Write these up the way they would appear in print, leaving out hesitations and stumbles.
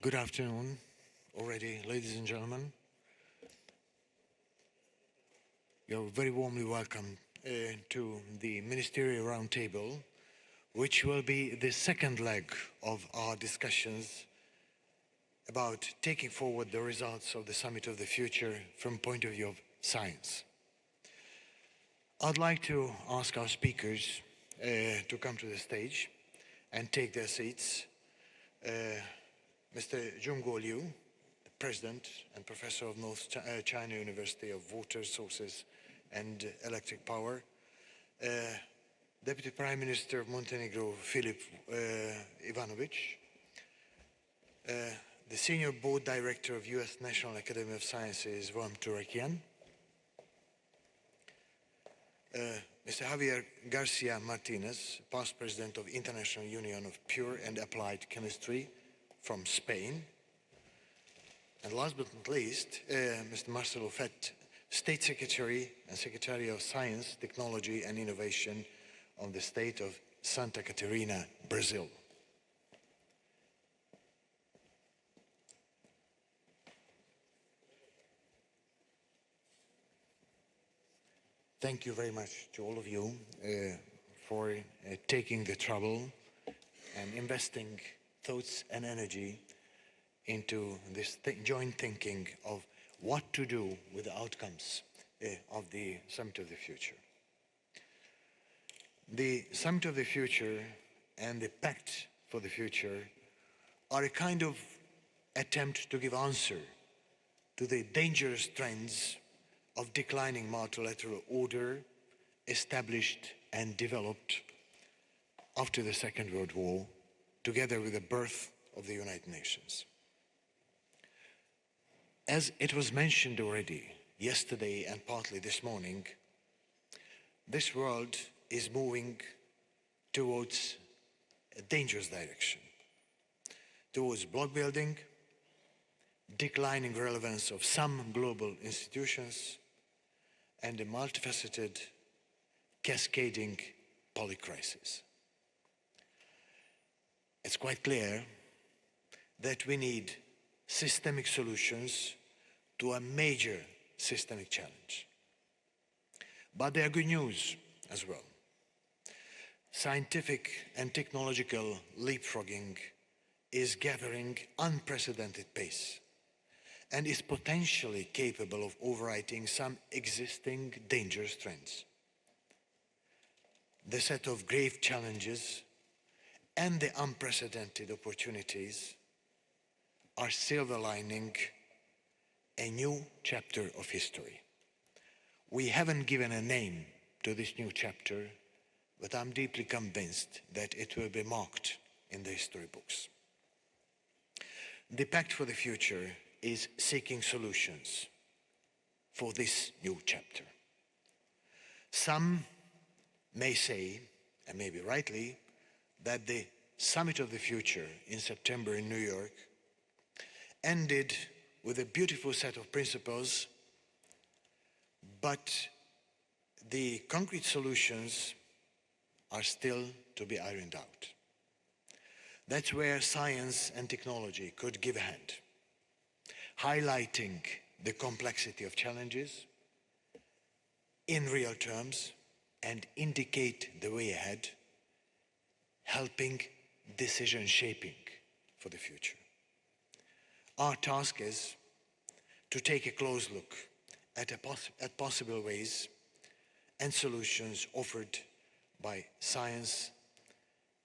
Good afternoon already, ladies and gentlemen. You're very warmly welcome to the Ministerial Roundtable, which will be the second leg of our discussions about taking forward the results of the Summit of the Future from point of view of science. I'd like to ask our speakers to come to the stage and take their seats. Mr. Junguo Liu, the President and Professor of North China University of Water Sources and Electric Power, Deputy Prime Minister of Montenegro, Filip Ivanovic, the Senior Board Director of US National Academy of Sciences, Vam Turakian, Mr. Javier Garcia Martinez, past President of International Union of Pure and Applied Chemistry from Spain, and last but not least, Mr. Marcelo Fett, State Secretary and Secretary of Science, Technology and Innovation of the state of Santa Catarina, Brazil. Thank you very much to all of you for taking the trouble and investing thoughts and energy into this joint thinking of what to do with the outcomes of the Summit of the Future. The Summit of the Future and the Pact for the Future are a kind of attempt to give answer to the dangerous trends of declining multilateral order established and developed after the Second World War, together with the birth of the United Nations. As it was mentioned already yesterday and partly this morning, this world is moving towards a dangerous direction, towards block building, declining relevance of some global institutions, and a multifaceted, cascading polycrisis. It's quite clear that we need systemic solutions to a major systemic challenge. But there are good news as well. Scientific and technological leapfrogging is gathering unprecedented pace and is potentially capable of overwriting some existing dangerous trends. The set of grave challenges and the unprecedented opportunities are silver lining a new chapter of history. We haven't given a name to this new chapter, but I'm deeply convinced that it will be marked in the history books. The Pact for the Future is seeking solutions for this new chapter. Some may say, and maybe rightly, that the Summit of the Future in September in New York ended with a beautiful set of principles, but the concrete solutions are still to be ironed out. That's where science and technology could give a hand, highlighting the complexity of challenges in real terms and indicate the way ahead, helping decision shaping for the future. Our task is to take a close look at possible ways and solutions offered by science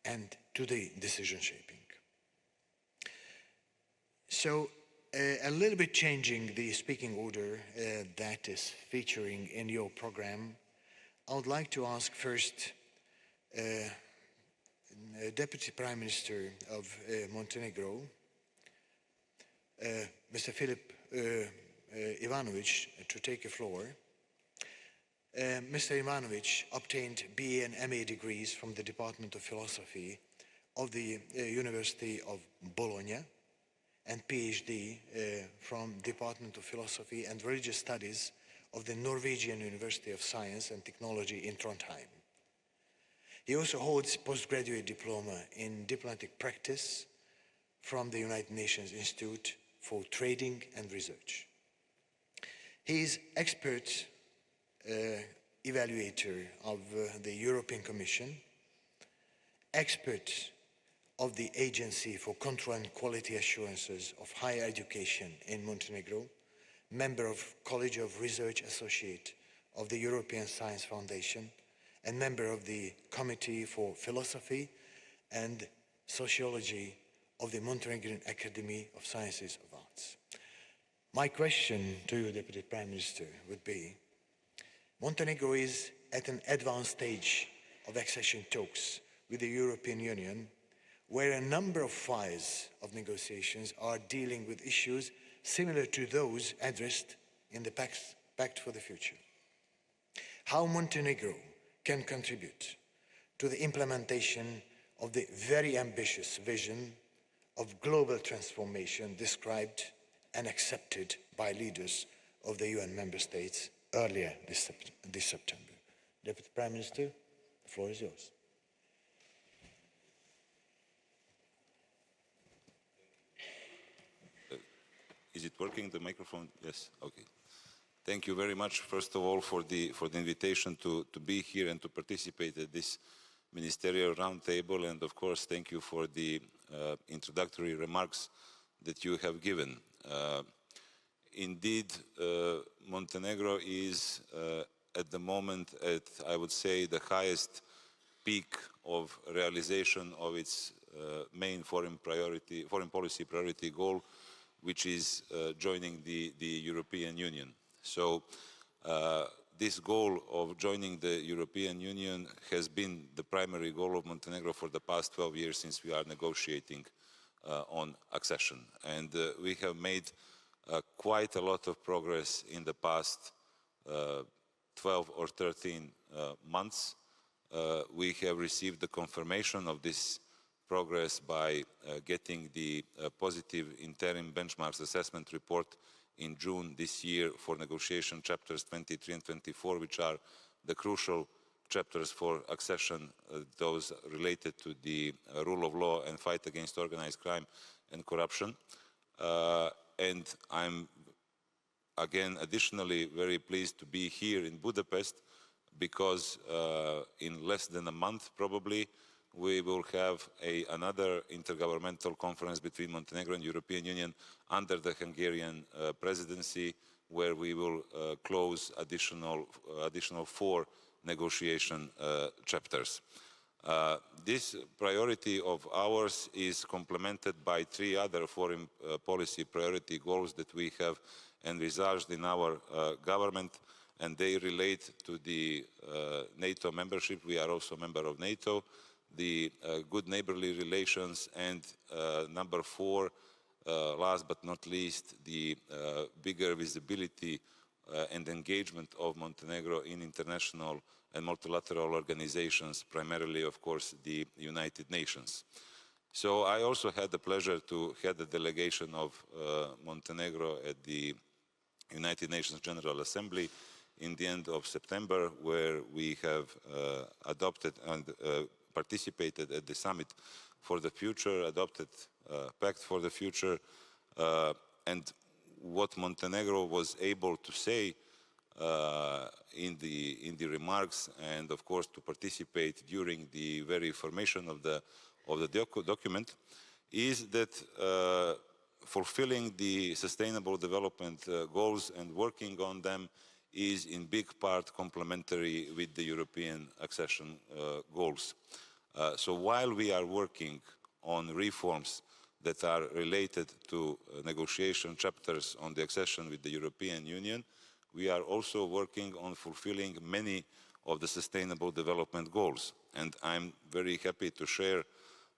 and to the decision shaping. So a little bit changing the speaking order that is featuring in your program, I would like to ask first Deputy Prime Minister of Montenegro, Mr. Filip Ivanovic, to take the floor. Mr. Ivanovic obtained BA and MA degrees from the Department of Philosophy of the University of Bologna and PhD from Department of Philosophy and Religious Studies of the Norwegian University of Science and Technology in Trondheim. He also holds postgraduate diploma in diplomatic practice from the United Nations Institute for Trading and Research. He is expert evaluator of the European Commission, expert of the Agency for Control and Quality Assurances of Higher Education in Montenegro, member of College of Research Associate of the European Science Foundation, and member of the Committee for Philosophy and Sociology of the Montenegrin Academy of Sciences of Arts. My question to you, Deputy Prime Minister, would be, Montenegro is at an advanced stage of accession talks with the European Union, where a number of files of negotiations are dealing with issues similar to those addressed in the Pact for the Future. How Montenegro can contribute to the implementation of the very ambitious vision of global transformation described and accepted by leaders of the UN member states earlier this September. Deputy Prime Minister, the floor is yours. Is it working, the microphone? Yes, okay. Thank you very much, first of all, for the invitation to be here and to participate at this ministerial roundtable. And of course, thank you for the introductory remarks that you have given. Indeed, Montenegro is at the moment at, I would say, the highest peak of realization of its main foreign policy priority goal, which is joining the European Union. So this goal of joining the European Union has been the primary goal of Montenegro for the past 12 years since we are negotiating on accession. And we have made quite a lot of progress in the past 12 or 13 months. We have received the confirmation of this progress by getting the positive interim benchmarks assessment report in June this year for negotiation chapters 23 and 24, which are the crucial chapters for accession, those related to the rule of law and fight against organized crime and corruption. And I'm, again, additionally very pleased to be here in Budapest because in less than a month, probably, we will have another intergovernmental conference between Montenegro and European Union under the Hungarian presidency, where we will close additional 4 negotiation chapters. This priority of ours is complemented by 3 other foreign policy priority goals that we have envisaged in our government, and they relate to the NATO membership. We are also a member of NATO, the good neighborly relations, and number 4, last but not least, the bigger visibility and engagement of Montenegro in international and multilateral organizations, primarily, of course, the United Nations. So I also had the pleasure to head the delegation of Montenegro at the United Nations General Assembly in the end of September, where we have adopted and participated at the Summit for the Future, adopted Pact for the Future, and what Montenegro was able to say in the remarks, and of course to participate during the very formation of the document, is that fulfilling the Sustainable Development Goals and working on them is in big part complementary with the European accession goals. So while we are working on reforms that are related to negotiation chapters on the accession with the European Union, we are also working on fulfilling many of the Sustainable Development Goals. And I'm very happy to share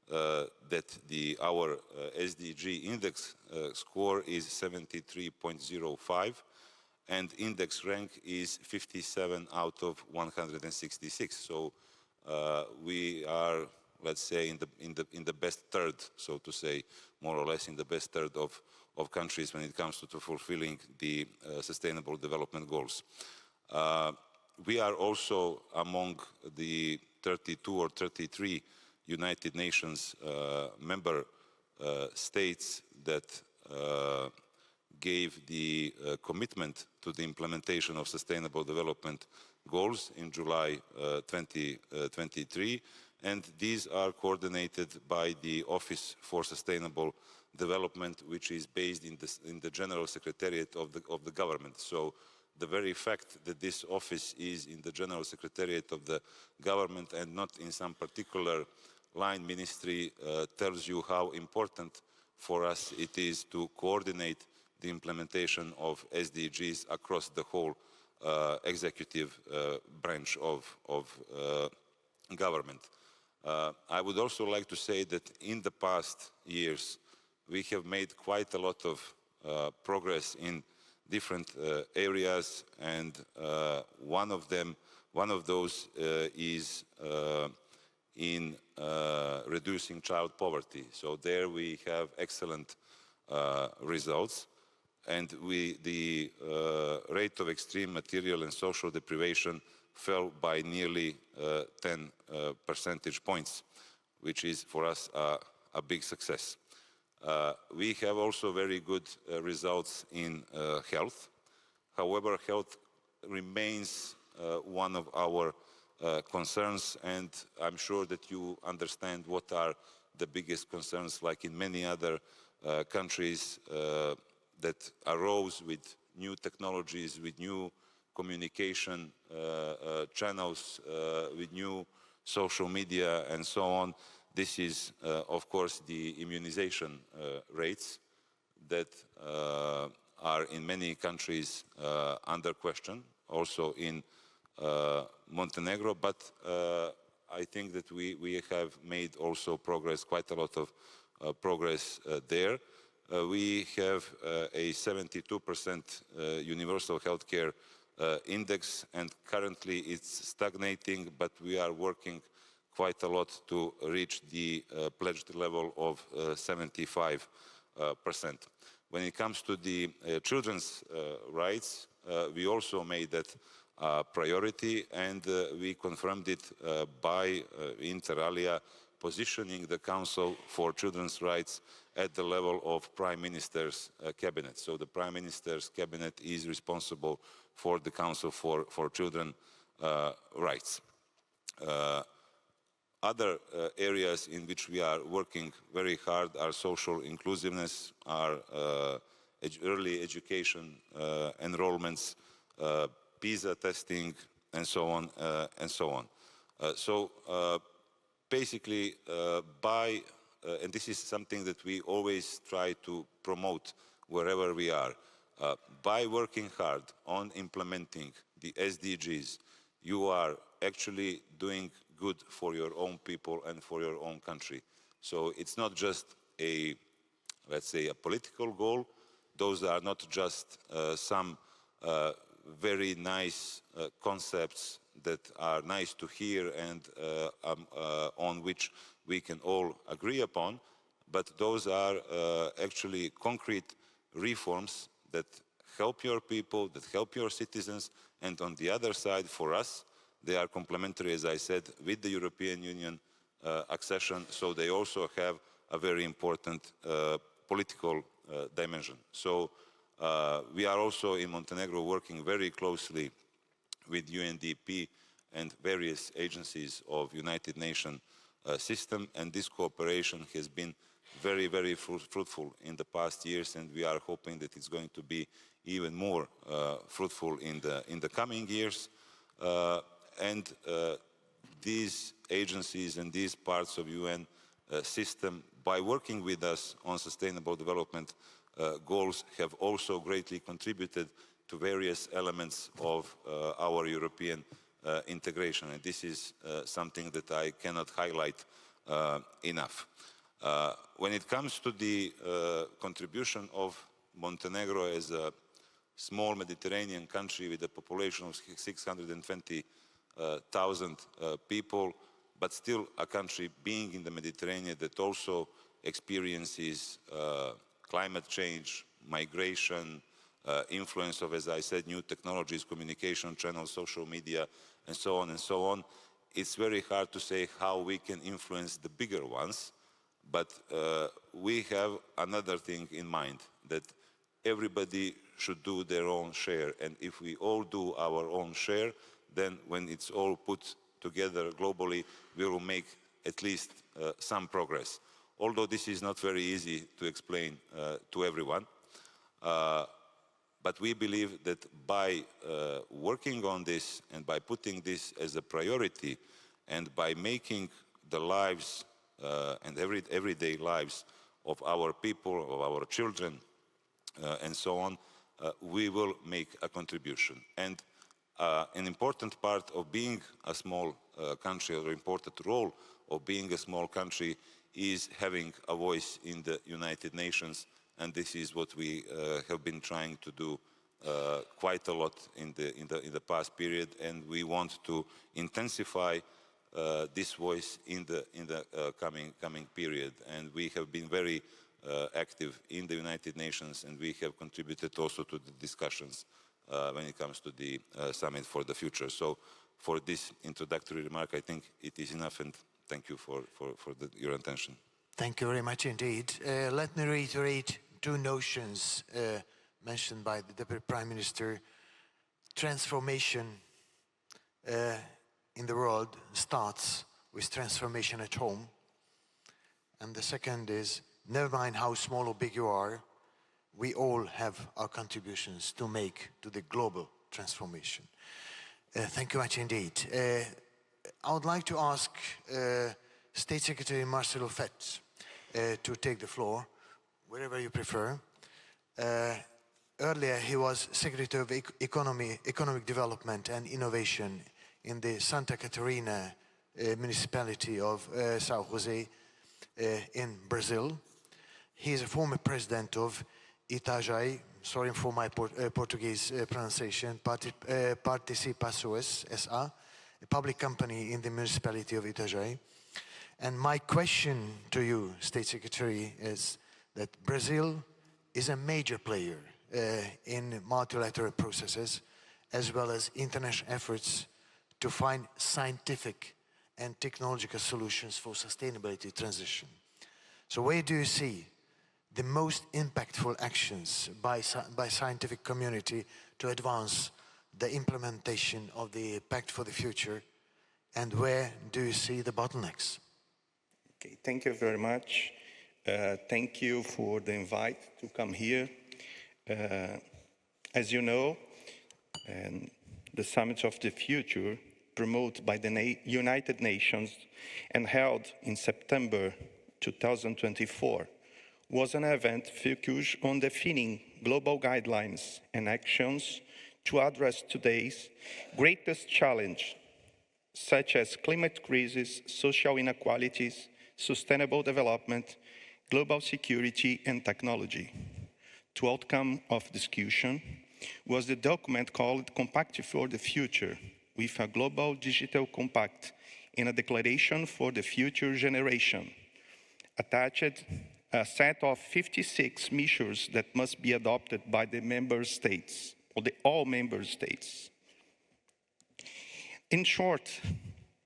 that our SDG index score is 73.05, and index rank is 57 out of 166. So we are, let's say, in the best third, so to say, more or less in the best third of countries when it comes to fulfilling the Sustainable Development Goals. We are also among the 32 or 33 United Nations member states that gave the commitment to the implementation of Sustainable Development Goals in July 2023, and these are coordinated by the Office for Sustainable Development, which is based in the General Secretariat of the government. So the very fact that this office is in the General Secretariat of the government and not in some particular line ministry tells you how important for us it is to coordinate the implementation of SDGs across the whole executive branch of government. I would also like to say that in the past years, we have made quite a lot of progress in different areas, and one of those is in reducing child poverty. So there we have excellent results, and the rate of extreme material and social deprivation fell by nearly 10 percentage points, which is for us a big success. We have also very good results in health. However, health remains one of our concerns, and I'm sure that you understand what are the biggest concerns, like in many other countries that arose with new technologies, with new communication channels, with new social media and so on. This is, of course, the immunization rates that are in many countries under question, also in Montenegro, but I think that we have made also progress, quite a lot of progress there. We have a 72% universal healthcare index, and currently it's stagnating, but we are working quite a lot to reach the pledged level of 75%. When it comes to the children's rights, we also made that a priority, and we confirmed it by inter alia positioning the Council for Children's Rights at the level of Prime Minister's cabinet. So the Prime Minister's cabinet is responsible for the Council for Children's Rights. Other areas in which we are working very hard are social inclusiveness, are early education enrollments, PISA testing, and so on, and so on. Basically, and this is something that we always try to promote wherever we are, by working hard on implementing the SDGs, you are actually doing good for your own people and for your own country. So it's not just a, let's say, a political goal. Those are not just some very nice concepts that are nice to hear and on which we can all agree upon, but those are actually concrete reforms that help your people, that help your citizens, and on the other side, for us, they are complementary, as I said, with the European Union accession, so they also have a very important political dimension. So we are also in Montenegro working very closely with UNDP and various agencies of United Nations system, and this cooperation has been very, very fruitful in the past years, and we are hoping that it's going to be even more fruitful in the coming years. And these agencies and these parts of UN system, by working with us on sustainable development goals, have also greatly contributed to various elements of our European integration. And this is something that I cannot highlight enough. When it comes to the contribution of Montenegro as a small Mediterranean country with a population of 620,000 people, but still a country being in the Mediterranean that also experiences climate change, migration, influence of, as I said, new technologies, communication channels, social media, and so on and so on. It's very hard to say how we can influence the bigger ones, But we have another thing in mind, that everybody should do their own share. And if we all do our own share, then when it's all put together globally, we will make at least some progress. Although this is not very easy to explain to everyone. But we believe that by working on this and by putting this as a priority and by making the lives and everyday lives of our people, of our children, and so on, we will make a contribution. And an important part of being a small country, or important role of being a small country, is having a voice in the United Nations, and this is what we have been trying to do quite a lot in the past period, and we want to intensify this voice in the coming period. And we have been very active in the United Nations, and we have contributed also to the discussions when it comes to the Summit for the Future. So for this introductory remark, I think it is enough, and thank you for your attention. Thank you very much indeed. Let me reiterate two notions mentioned by the Deputy Prime Minister. Transformation in the world starts with transformation at home. And the second is, never mind how small or big you are, we all have our contributions to make to the global transformation. Thank you much indeed. I would like to ask State Secretary Marcelo Fett to take the floor, wherever you prefer. Earlier, he was Secretary of Economic Development and Innovation in the Santa Catarina municipality of São José in Brazil. He is a former president of Itajaí, sorry for my Portuguese pronunciation, Participações S.A., a public company in the municipality of Itajaí. And my question to you, State Secretary, is that Brazil is a major player in multilateral processes, as well as international efforts to find scientific and technological solutions for sustainability transition. So where do you see the most impactful actions by scientific community to advance the implementation of the Pact for the Future, and where do you see the bottlenecks? Okay, thank you very much. Thank you for the invite to come here. As you know, the Summit of the Future, promoted by the United Nations and held in September 2024, was an event focused on defining global guidelines and actions to address today's greatest challenge, such as climate crisis, social inequalities, sustainable development, global security, and technology. The outcome of discussion was the document called Compact for the Future, with a global digital compact and a declaration for the future generation. Attached a set of 56 measures that must be adopted by the member states, or all member states. In short,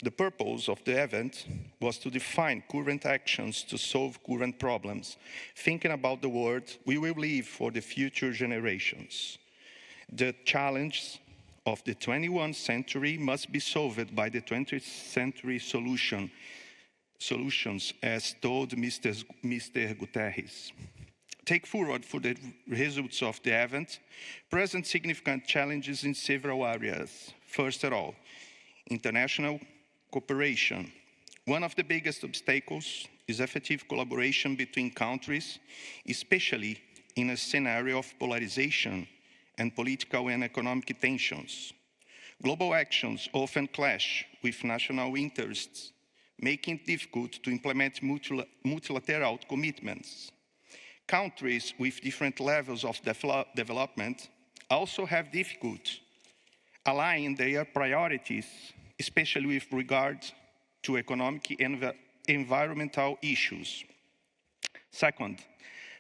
the purpose of the event was to define current actions to solve current problems, thinking about the world we will leave for the future generations. The challenges of the 21st century must be solved by the 20th century solutions, as told Mr. Guterres. Take forward for the results of the event, present significant challenges in several areas. First of all, international cooperation. One of the biggest obstacles is effective collaboration between countries, especially in a scenario of polarization and political and economic tensions. Global actions often clash with national interests, making it difficult to implement multilateral commitments. Countries with different levels of development also have difficulty aligning their priorities, especially with regard to economic and environmental issues. Second,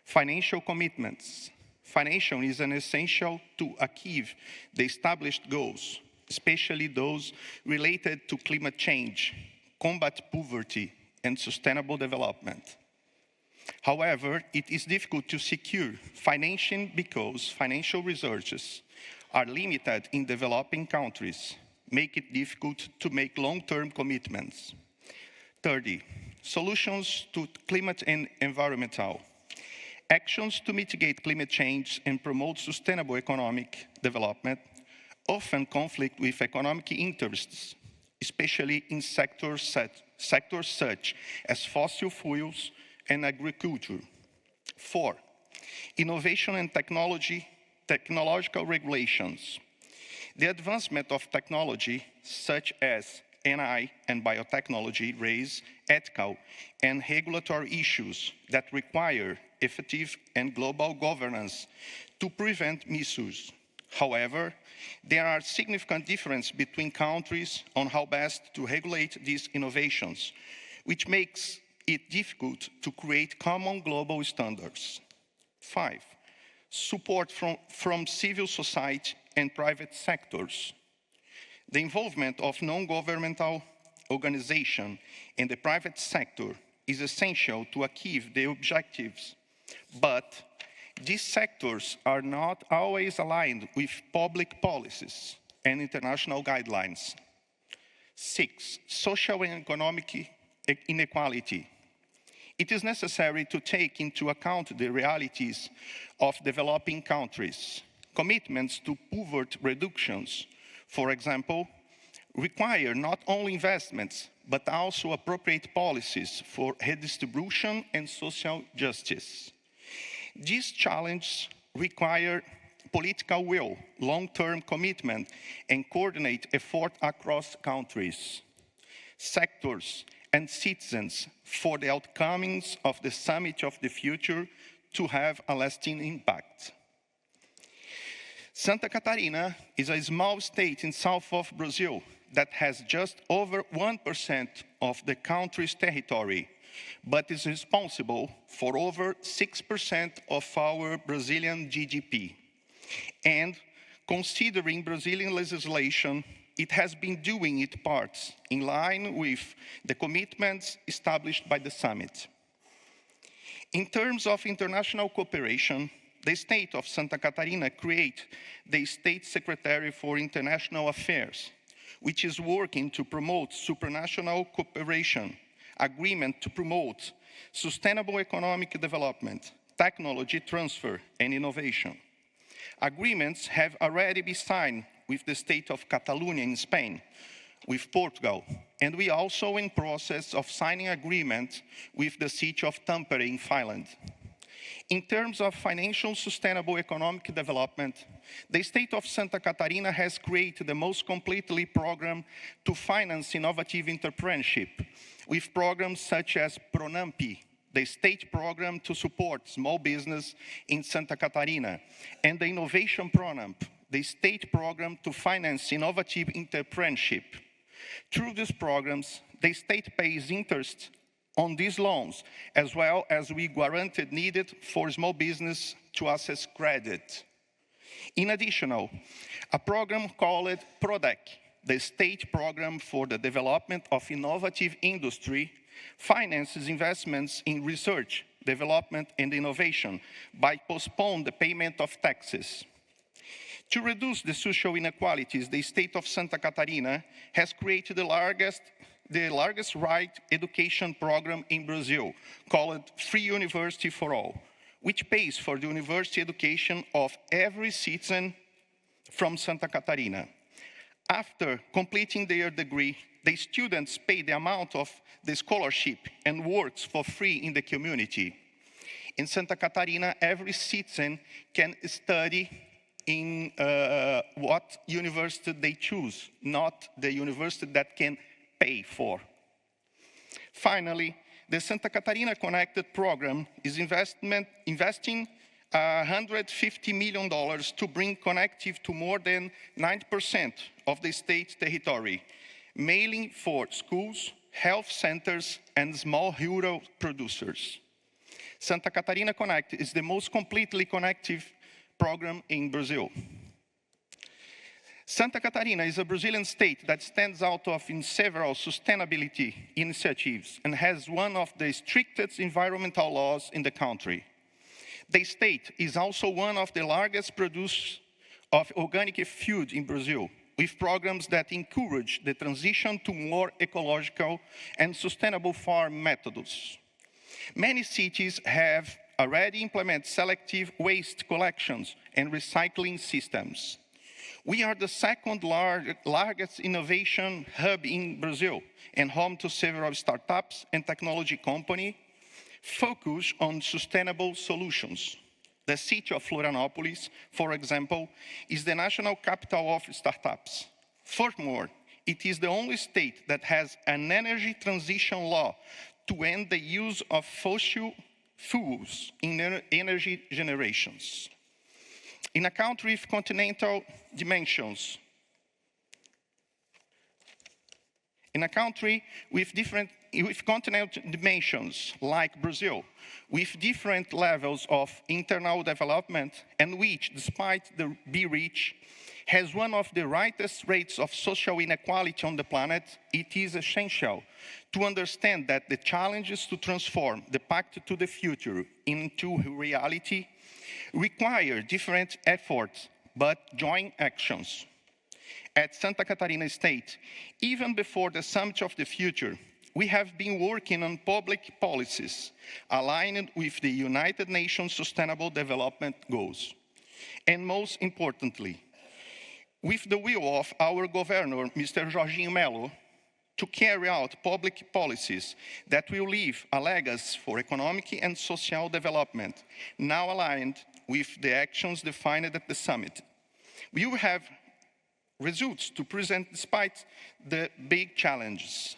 financial commitments. Financing is an essential to achieve the established goals, especially those related to climate change, combat poverty, and sustainable development. However, it is difficult to secure financing because financial resources are limited in developing countries, make it difficult to make long-term commitments. 30, solutions to climate and environmental. Actions to mitigate climate change and promote sustainable economic development often conflict with economic interests, especially in sectors such as fossil fuels and agriculture. 4, innovation and technological regulations. The advancement of technology, such as NI and biotechnology, raise ethical and regulatory issues that require effective and global governance to prevent misuse. However, there are significant differences between countries on how best to regulate these innovations, which makes it difficult to create common global standards. 5, support from civil society and private sectors. The involvement of non-governmental organizations and the private sector is essential to achieve the objectives, but these sectors are not always aligned with public policies and international guidelines. 6, social and economic inequality. It is necessary to take into account the realities of developing countries. Commitments to poverty reductions, for example, require not only investments, but also appropriate policies for redistribution and social justice. These challenges require political will, long-term commitment, and coordinate effort across countries, sectors, and citizens for the outcomes of the Summit of the Future to have a lasting impact. Santa Catarina is a small state in south of Brazil that has just over 1% of the country's territory, but is responsible for over 6% of our Brazilian GDP. And considering Brazilian legislation, it has been doing its part in line with the commitments established by the summit. In terms of international cooperation, the state of Santa Catarina created the State Secretary for International Affairs, which is working to promote supranational cooperation, agreement to promote sustainable economic development, technology transfer, and innovation. Agreements have already been signed with the state of Catalonia in Spain, with Portugal, and we are also in process of signing agreement with the city of Tampere in Finland. In terms of financial sustainable economic development, the state of Santa Catarina has created the most completely program to finance innovative entrepreneurship, with programs such as PRONAMPI, the state program to support small business in Santa Catarina, and the Innovation PRONAMP, the state program to finance innovative entrepreneurship. Through these programs, the state pays interest on these loans, as well as we guaranteed needed for small business to access credit. In addition, a program called PRODEC, the state program for the development of innovative industry, finances investments in research, development, and innovation by postponing the payment of taxes. To reduce the social inequalities, the state of Santa Catarina has created the largest right education program in Brazil, called Free University for All, which pays for the university education of every citizen from Santa Catarina. After completing their degree, the students pay the amount of the scholarship and works for free in the community. In Santa Catarina, every citizen can study in what university they choose, not the university that can pay for. Finally, the Santa Catarina Connected program is investing $150 million to bring connectivity to more than 90% of the state's territory, mainly for schools, health centers, and small rural producers. Santa Catarina Connect is the most completely connected program in Brazil. Santa Catarina is a Brazilian state that stands out in several sustainability initiatives and has one of the strictest environmental laws in the country. The state is also one of the largest producers of organic food in Brazil, with programs that encourage the transition to more ecological and sustainable farm methods. Many cities have already implemented selective waste collections and recycling systems. We are the second largest innovation hub in Brazil and home to several startups and technology companies focused on sustainable solutions. The city of Florianópolis, for example, is the national capital of startups. Furthermore, it is the only state that has an energy transition law to end the use of fossil fuels in energy generations. In a country with continental dimensions, with continental dimensions like Brazil, with different levels of internal development, and which, despite being rich, has one of the highest rates of social inequality on the planet, it is essential to understand that the challenges to transform the pact to the future into reality require different efforts, but joint actions. At Santa Catarina State, even before the Summit of the Future, we have been working on public policies aligned with the United Nations Sustainable Development Goals. And most importantly, with the will of our governor, Mr. Jorginho Melo, to carry out public policies that will leave a legacy for economic and social development, now aligned with the actions defined at the summit. We will have results to present despite the big challenges.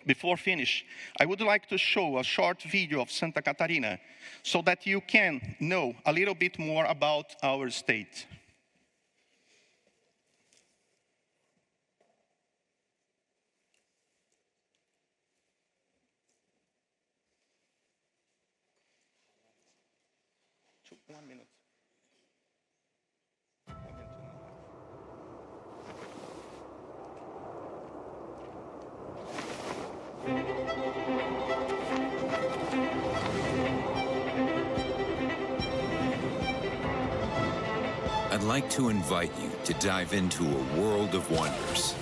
Before finish, I would like to show a short video of Santa Catarina so that you can know a little bit more about our state. I'd like to invite you to dive into a world of wonders.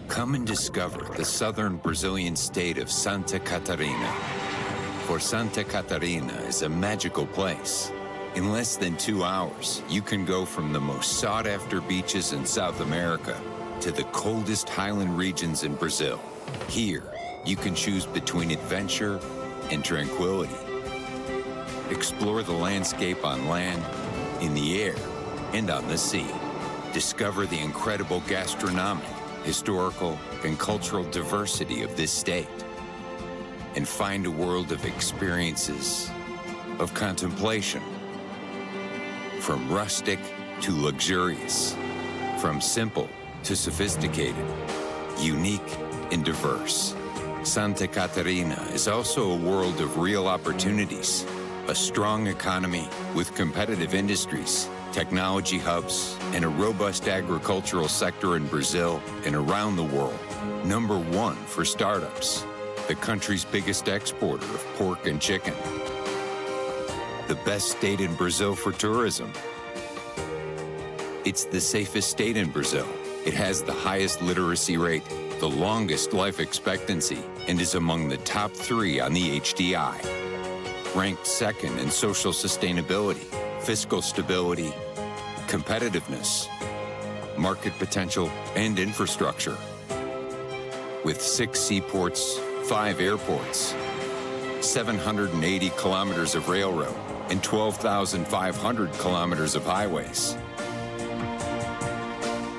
Come and discover the southern Brazilian state of Santa Catarina. For Santa Catarina is a magical place. In less than 2 hours, you can go from the most sought-after beaches in South America to the coldest highland regions in Brazil. Here, you can choose between adventure and tranquility. Explore the landscape on land, in the air, and on the sea. Discover the incredible gastronomic, historical, and cultural diversity of this state. And find a world of experiences, of contemplation. From rustic to luxurious, from simple to sophisticated, unique and diverse. Santa Catarina is also a world of real opportunities, a strong economy with competitive industries, technology hubs, and a robust agricultural sector in Brazil and around the world. #1 for startups, the country's biggest exporter of pork and chicken. The best state in Brazil for tourism. It's the safest state in Brazil. It has the highest literacy rate, the longest life expectancy, and is among the top 3 on the HDI. Ranked 2nd in social sustainability, fiscal stability, competitiveness, market potential, and infrastructure. With 6 seaports, 5 airports, 780 kilometers of railroad, and 12,500 kilometers of highways.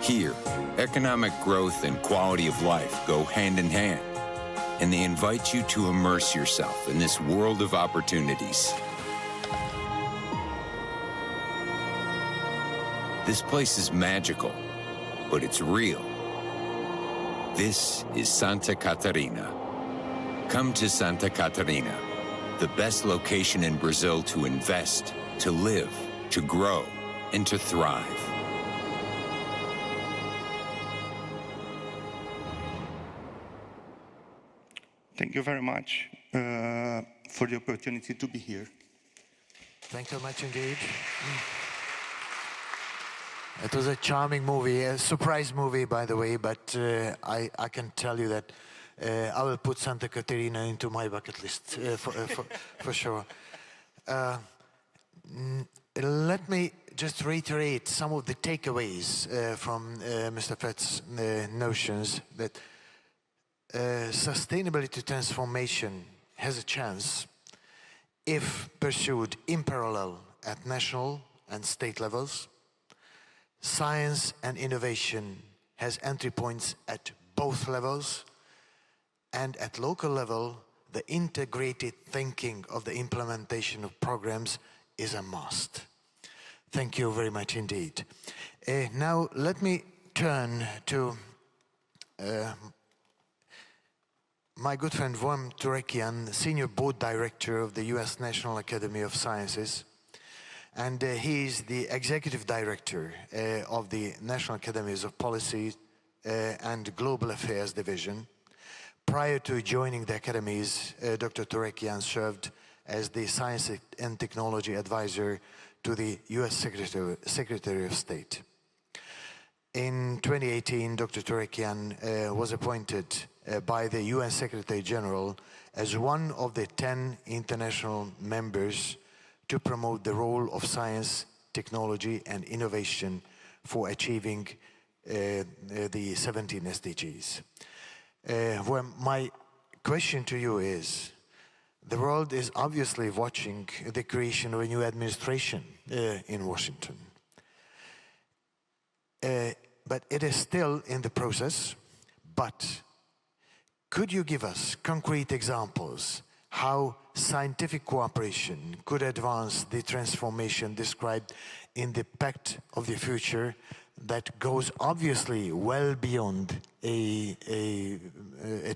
Here, economic growth and quality of life go hand in hand, and they invite you to immerse yourself in this world of opportunities. This place is magical, but it's real. This is Santa Catarina. Come to Santa Catarina, the best location in Brazil to invest, to live, to grow, and to thrive. Thank you very much for the opportunity to be here. Thank you very much indeed. It was a charming movie, a surprise movie, by the way, but I can tell you that I will put Santa Caterina into my bucket list for sure. Let me just reiterate some of the takeaways from Mr. Fett's notions that sustainability transformation has a chance if pursued in parallel at national and state levels. Science and innovation has entry points at both levels, and at local level, the integrated thinking of the implementation of programs is a must. Thank you very much indeed. Now let me turn to my good friend Vom Turekian, Senior Board Director of the US National Academy of Sciences. And he is the Executive Director of the National Academies of Policy and Global Affairs Division. Prior to joining the academies, Dr. Turekian served as the Science and Technology Advisor to the US Secretary of State. In 2018, Dr. Turekian was appointed by the UN Secretary General as one of the 10 international members to promote the role of science, technology, and innovation for achieving the 17 SDGs. Well, my question to you is, the world is obviously watching the creation of a new administration in Washington. But it is still in the process, but could you give us concrete examples how scientific cooperation could advance the transformation described in the Pact of the Future that goes obviously well beyond a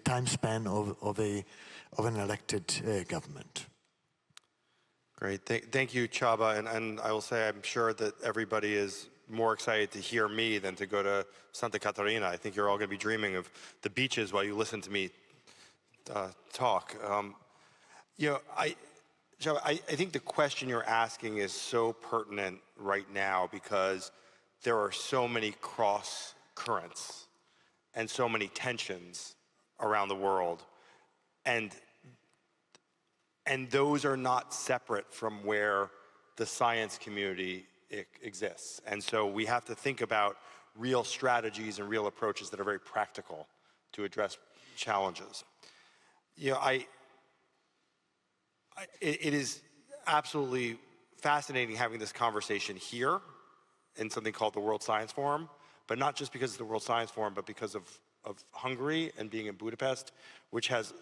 time span of an elected government? Great, thank you, Csaba, and I will say I'm sure that everybody is more excited to hear me than to go to Santa Catarina. I think you're all going to be dreaming of the beaches while you listen to me talk. You know, Csaba, I think the question you're asking is so pertinent right now because there are so many cross currents and so many tensions around the world. And those are not separate from where the science community exists. And so we have to think about real strategies and real approaches that are very practical to address challenges. You know, it is absolutely fascinating having this conversation here in something called the World Science Forum, but not just because of the World Science Forum, but because of Hungary and being in Budapest, which has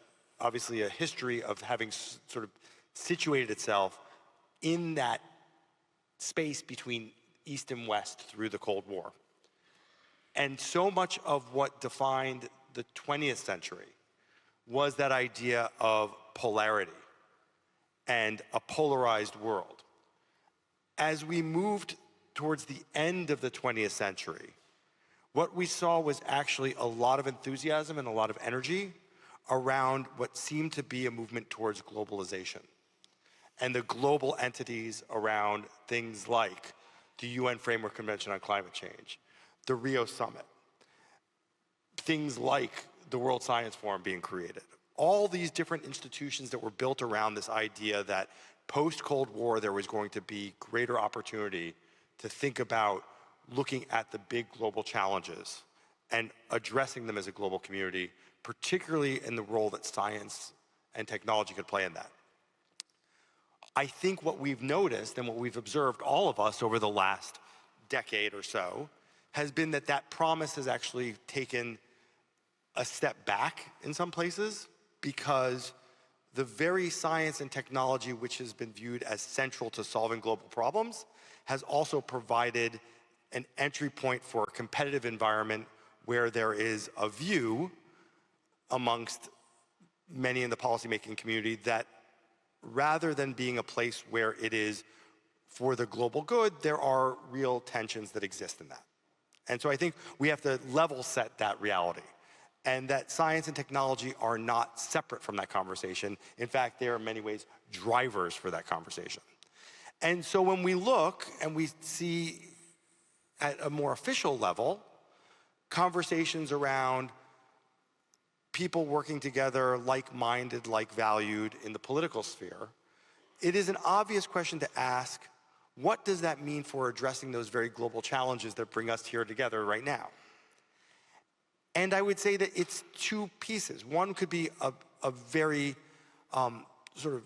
obviously a history of having sort of situated itself in that space between East and West through the Cold War. And so much of what defined the 20th century was that idea of polarity and a polarized world. As we moved towards the end of the 20th century, what we saw was actually a lot of enthusiasm and a lot of energy around what seemed to be a movement towards globalization and the global entities around things like the UN Framework Convention on Climate Change, the Rio Summit, things like the World Science Forum being created. All these different institutions that were built around this idea that post-Cold War there was going to be greater opportunity to think about looking at the big global challenges and addressing them as a global community, particularly in the role that science and technology could play in that. I think what we've noticed and what we've observed, all of us, over the last decade or so, has been that that promise has actually taken a step back in some places, because the very science and technology which has been viewed as central to solving global problems has also provided an entry point for a competitive environment where there is a view amongst many in the policymaking community that rather than being a place where it is for the global good, there are real tensions that exist in that. And so I think we have to level set that reality. and that science and technology are not separate from that conversation. In fact, they are in many ways drivers for that conversation. And so when we look and we see at a more official level, conversations around people working together, like-minded, like-valued in the political sphere, it is an obvious question to ask, what does that mean for addressing those very global challenges that bring us here together right now? And I would say that it's two pieces. One could be a very sort of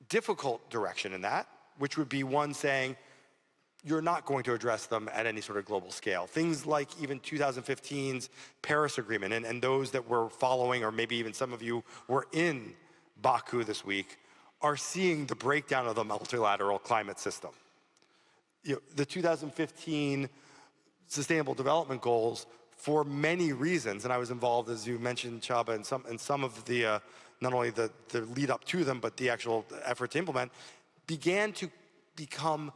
difficult direction in that, which would be one saying, you're not going to address them at any sort of global scale. Things like even 2015's Paris Agreement, and those that were following, or maybe even some of you were in Baku this week, are seeing the breakdown of the multilateral climate system. You know, the 2015 Sustainable Development Goals, for many reasons, and I was involved, as you mentioned, Csaba, in some of the, not only the lead up to them, but the actual effort to implement, began to become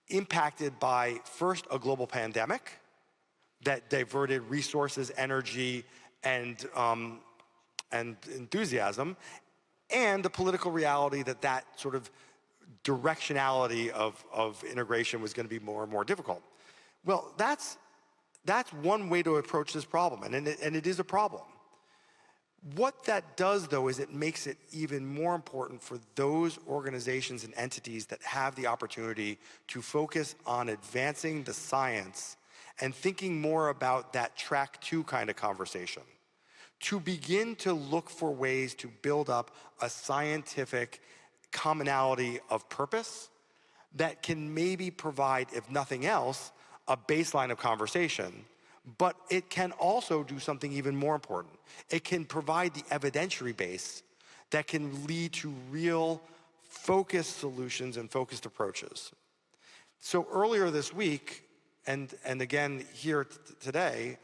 impacted by, first, a global pandemic that diverted resources, energy, and enthusiasm, and the political reality that that sort of directionality of integration was going to be more and more difficult. Well, that's one way to approach this problem, and it is a problem. What that does, though, is it makes it even more important for those organizations and entities that have the opportunity to focus on advancing the science and thinking more about that track 2 kind of conversation, to begin to look for ways to build up a scientific commonality of purpose that can maybe provide, if nothing else, a baseline of conversation. But it can also do something even more important. It can provide the evidentiary base that can lead to real focused solutions and focused approaches. So earlier this week, and again here today,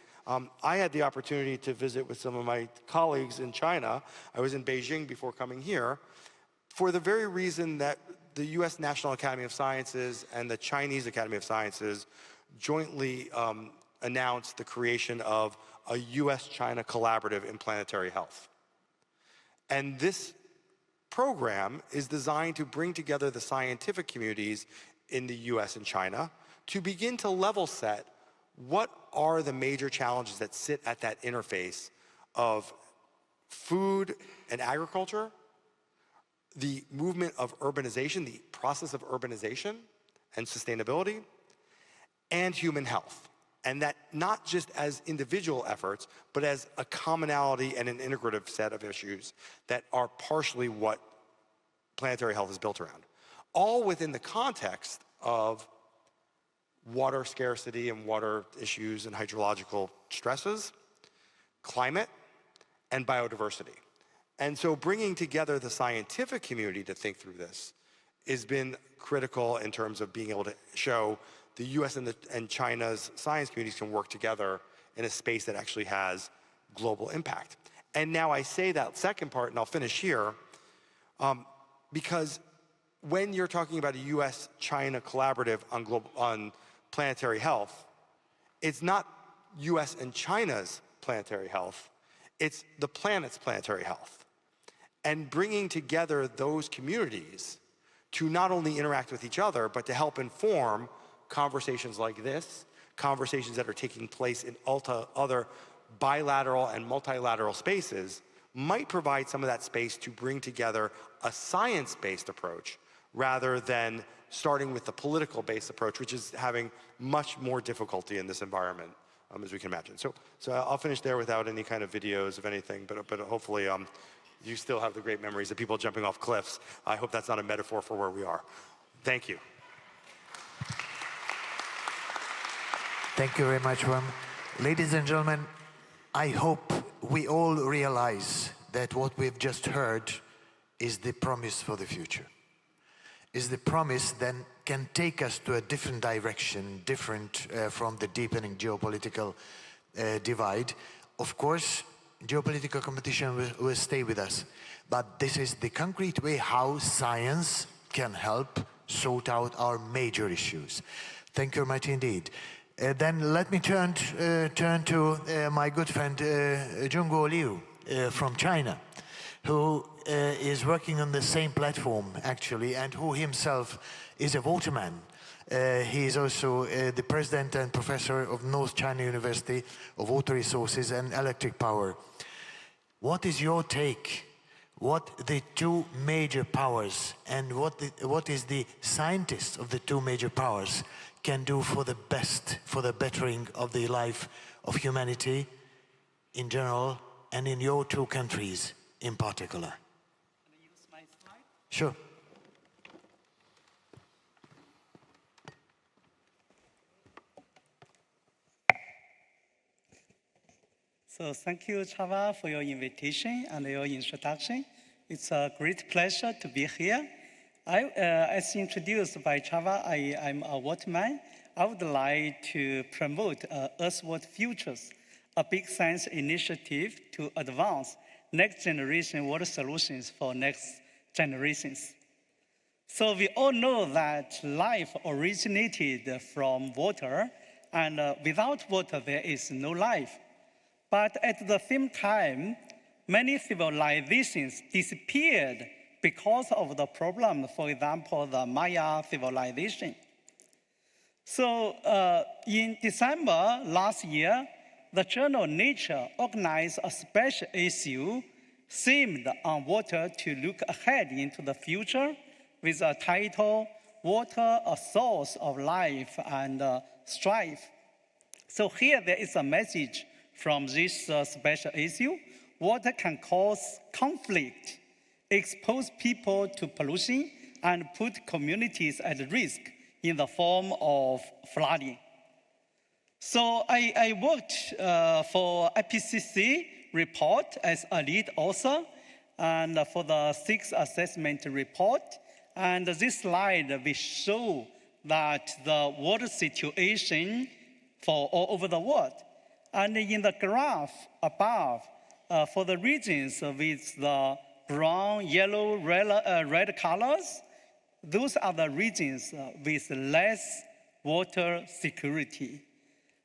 I had the opportunity to visit with some of my colleagues in China. I was in Beijing before coming here, for the very reason that the US National Academy of Sciences and the Chinese Academy of Sciences jointly announced the creation of a US-China collaborative in planetary health. And this program is designed to bring together the scientific communities in the US and China to begin to level set what are the major challenges that sit at that interface of food and agriculture, the movement of urbanization, the process of urbanization and sustainability, and human health. And that not just as individual efforts, but as a commonality and an integrative set of issues that are partially what planetary health is built around. All within the context of water scarcity and water issues and hydrological stresses, climate, and biodiversity. And so bringing together the scientific community to think through this has been critical in terms of being able to show the US and China's science communities can work together in a space that actually has global impact. And now I say that second part, and I'll finish here, because when you're talking about a US-China collaborative on planetary health, it's not US and China's planetary health, it's the planet's planetary health. And bringing together those communities to not only interact with each other, but to help inform conversations like this, conversations that are taking place in other bilateral and multilateral spaces, might provide some of that space to bring together a science-based approach rather than starting with the political-based approach, which is having much more difficulty in this environment, as we can imagine. So I'll finish there without any kind of videos of anything, but hopefully you still have the great memories of people jumping off cliffs. I hope that's not a metaphor for where we are. Thank you. Thank you very much, Ron. Ladies and gentlemen, I hope we all realize that what we've just heard is the promise for the future. Is the promise that can take us to a different direction, different from the deepening geopolitical divide. Of course, geopolitical competition will stay with us, but this is the concrete way how science can help sort out our major issues. Thank you very much indeed. Then let me turn to my good friend Jungo Liu from China, who is working on the same platform actually, and who himself is a waterman. He is also the president and professor of North China University of Water Resources and Electric Power. What is your take? What the two major powers and what is the scientists of the two major powers can do for the best, for the bettering of the life of humanity in general and in your two countries in particular? Can I use my slide? Sure. So thank you, Chava, for your invitation and your introduction. It's a great pleasure to be here. As introduced by Chava, I'm a waterman. I would like to promote Earthward Futures, a big science initiative to advance next generation water solutions for next generations. So we all know that life originated from water, and without water there is no life. But at the same time, many civilizations disappeared because of the problem, for example, the Maya civilization. So in December last year, the journal Nature organized a special issue themed on water to look ahead into the future with a title, Water, a Source of Life and Strife. So here there is a message from this special issue. Water can cause conflict, expose people to pollution, and put communities at risk in the form of flooding. So I worked for IPCC report as a lead author and for the 6th assessment report. And this slide will show that the water situation for all over the world. And in the graph above, for the regions with the brown, yellow, red colors, those are the regions with less water security.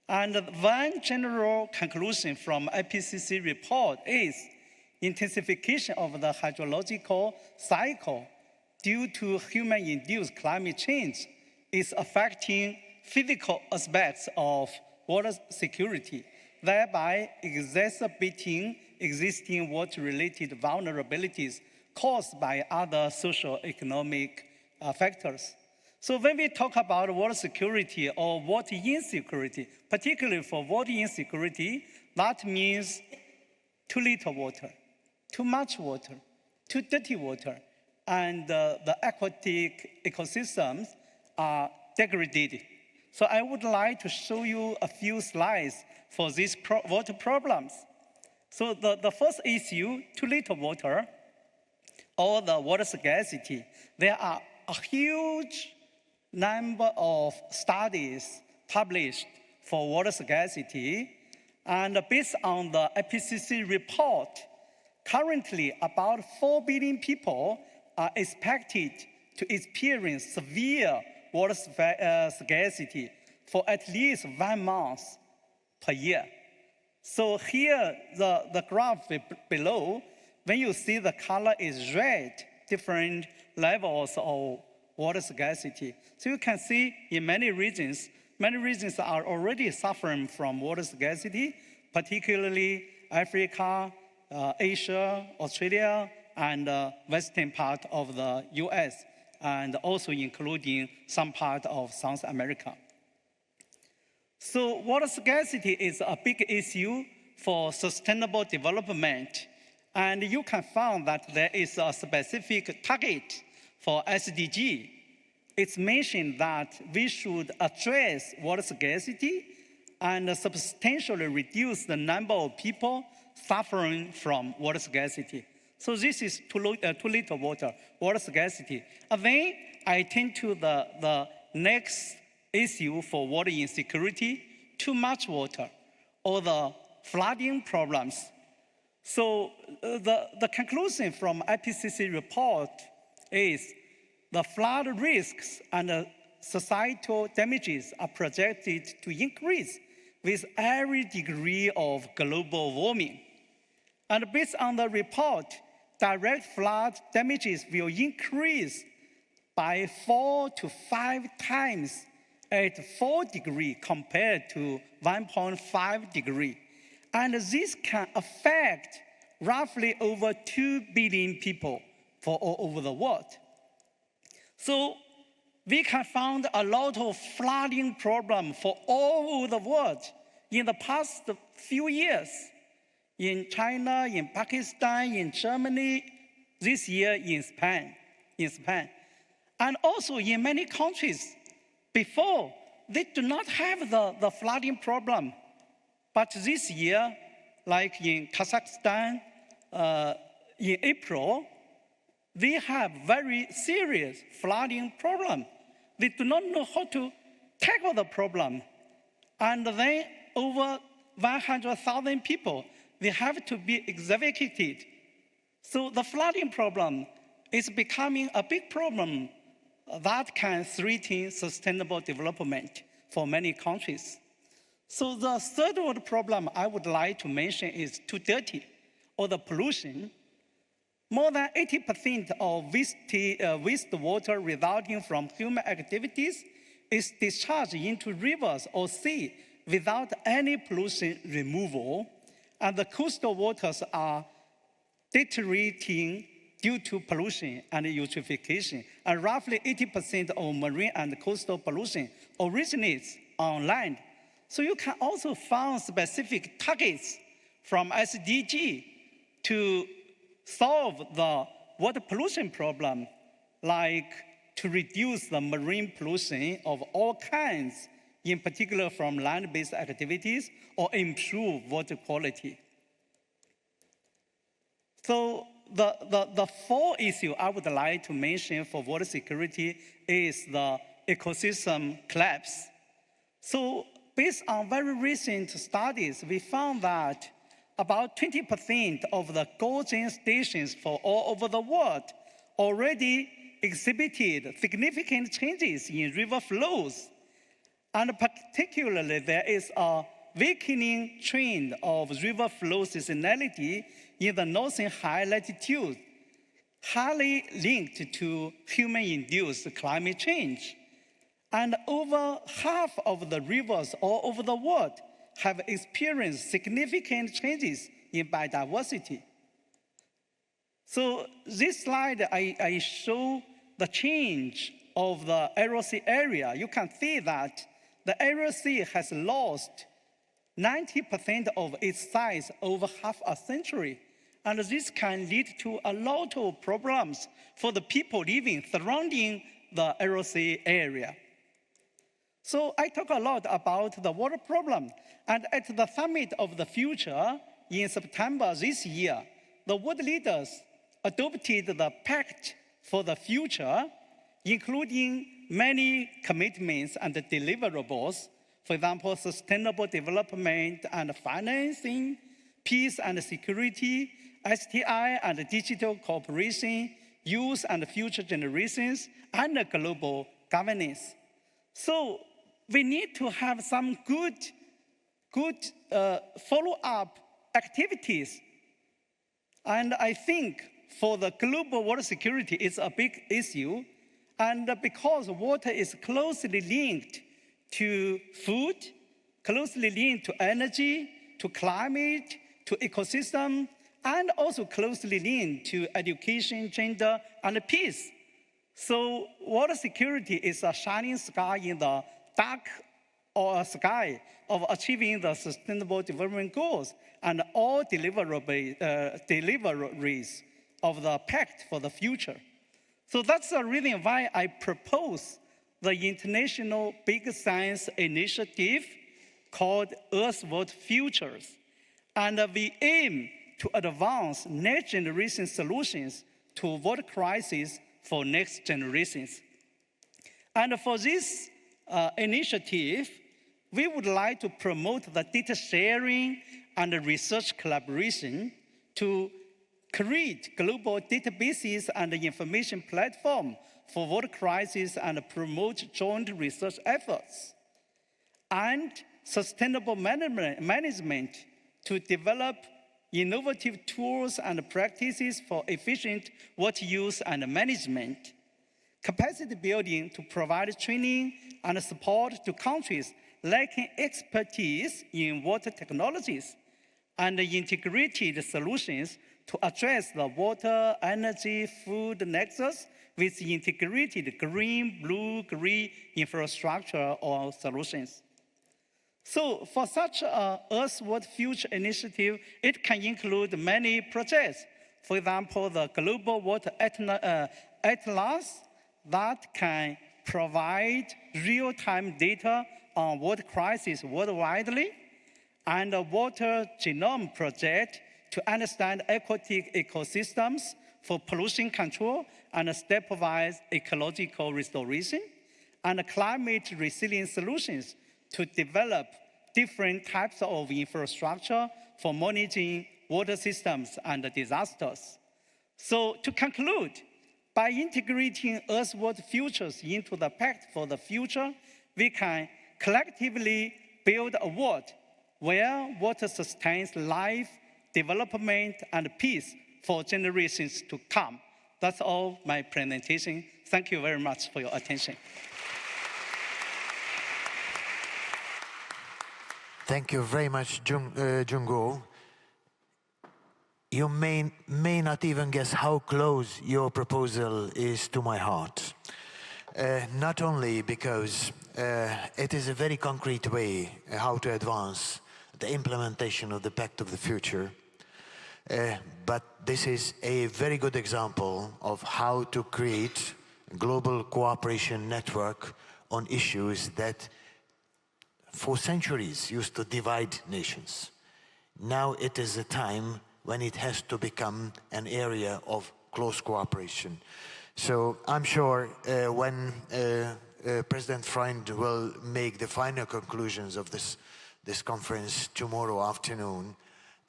And one general conclusion from IPCC report is intensification of the hydrological cycle due to human-induced climate change is affecting physical aspects of water security, thereby exacerbating existing water-related vulnerabilities caused by other socio-economic factors. So when we talk about water security or water insecurity, particularly for water insecurity, that means too little water, too much water, too dirty water, and the aquatic ecosystems are degraded. So I would like to show you a few slides for these water problems. So the first issue, too little water, or the water scarcity. There are a huge number of studies published for water scarcity, and based on the IPCC report, currently about 4 billion people are expected to experience severe water scarcity for at least 1 month per year. So here, the graph below, when you see the color is red, different levels of water scarcity. So you can see in many regions are already suffering from water scarcity, particularly Africa, Asia, Australia, and western part of the US, and also including some part of South America. So water scarcity is a big issue for sustainable development. And you can find that there is a specific target for SDG. It's mentioned that we should address water scarcity and substantially reduce the number of people suffering from water scarcity. So this is too little water scarcity. And then I turn to the next issue for water insecurity, too much water, or the flooding problems. So the conclusion from IPCC report is the flood risks and societal damages are projected to increase with every degree of global warming. And based on the report, direct flood damages will increase by 4 to 5 times at 4 degrees compared to 1.5 degree. And this can affect roughly over 2 billion people for all over the world. So we can find a lot of flooding problem for all over the world in the past few years. In China, in Pakistan, in Germany, this year in Spain. And also in many countries, before, they do not have the flooding problem. But this year, like in Kazakhstan, in April, they have very serious flooding problem. They do not know how to tackle the problem. And then over 100,000 people, they have to be evacuated. So the flooding problem is becoming a big problem that can threaten sustainable development for many countries. So the third world problem I would like to mention is too dirty, or the pollution. More than 80% of wastewater resulting from human activities is discharged into rivers or sea without any pollution removal, and the coastal waters are deteriorating due to pollution and eutrophication, and roughly 80% of marine and coastal pollution originates on land. So you can also find specific targets from SDG to solve the water pollution problem, like to reduce the marine pollution of all kinds, in particular from land-based activities, or improve water quality. So the fourth issue I would like to mention for water security is the ecosystem collapse. So based on very recent studies, we found that about 20% of the gorging stations for all over the world already exhibited significant changes in river flows. And particularly, there is a weakening trend of river flow seasonality in the northern high latitude, highly linked to human-induced climate change. And over half of the rivers all over the world have experienced significant changes in biodiversity. So this slide, I show the change of the Aral Sea area. You can see that the Aral Sea has lost 90% of its size over half a century. And this can lead to a lot of problems for the people living surrounding the Aral Sea area. So I talk a lot about the water problem. And at the Summit of the Future in September this year, the world leaders adopted the Pact for the Future, including many commitments and deliverables. For example, sustainable development and financing, peace and security, STI and digital cooperation, youth and future generations, and global governance. So we need to have some good follow-up activities. And I think for the global water security, it's a big issue. And because water is closely linked to food, closely linked to energy, to climate, to ecosystem, and also closely linked to education, gender, and peace. So water security is a shining star in the dark or sky of achieving the Sustainable Development Goals and all deliveries of the Pact for the Future. So that's the reason why I propose the International Big Science Initiative called Earth World Futures. And we aim to advance next generation solutions to water crisis for next generations. And for this initiative, we would like to promote the data sharing and research collaboration to create global databases and information platform for water crisis and promote joint research efforts, and sustainable management to develop innovative tools and practices for efficient water use and management, capacity building to provide training and support to countries lacking expertise in water technologies, and integrated solutions to address the water, energy, food nexus with integrated green, blue, green infrastructure or solutions. So for such a Earth Water Future initiative, it can include many projects. For example, the Global Water Atlas that can provide real-time data on water crisis worldwide, and a water genome project to understand aquatic ecosystems for pollution control and stepwise ecological restoration, and climate resilient solutions to develop different types of infrastructure for managing water systems and disasters. So to conclude, by integrating Earth Water Futures into the Pact for the Future, we can collectively build a world where water sustains life, development, and peace for generations to come. That's all my presentation. Thank you very much for your attention. Thank you very much, Jungo. You may not even guess how close your proposal is to my heart. Not only because it is a very concrete way how to advance the implementation of the Pact of the Future, but this is a very good example of how to create a global cooperation network on issues that for centuries used to divide nations. Now it is a time when it has to become an area of close cooperation. So I'm sure when President Freund will make the final conclusions of this conference tomorrow afternoon,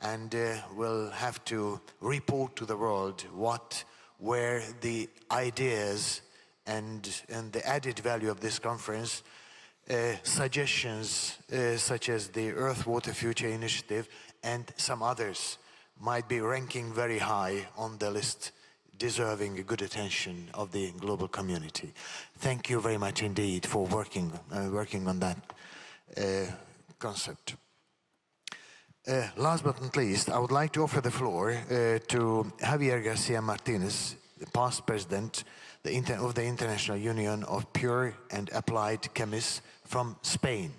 and will have to report to the world what were the ideas and the added value of this conference, suggestions such as the Earth Water Future Initiative and some others might be ranking very high on the list, deserving a good attention of the global community. Thank you very much indeed for working on that concept. Last but not least, I would like to offer the floor to Javier Garcia Martinez, the past president of the International Union of Pure and Applied Chemists from Spain.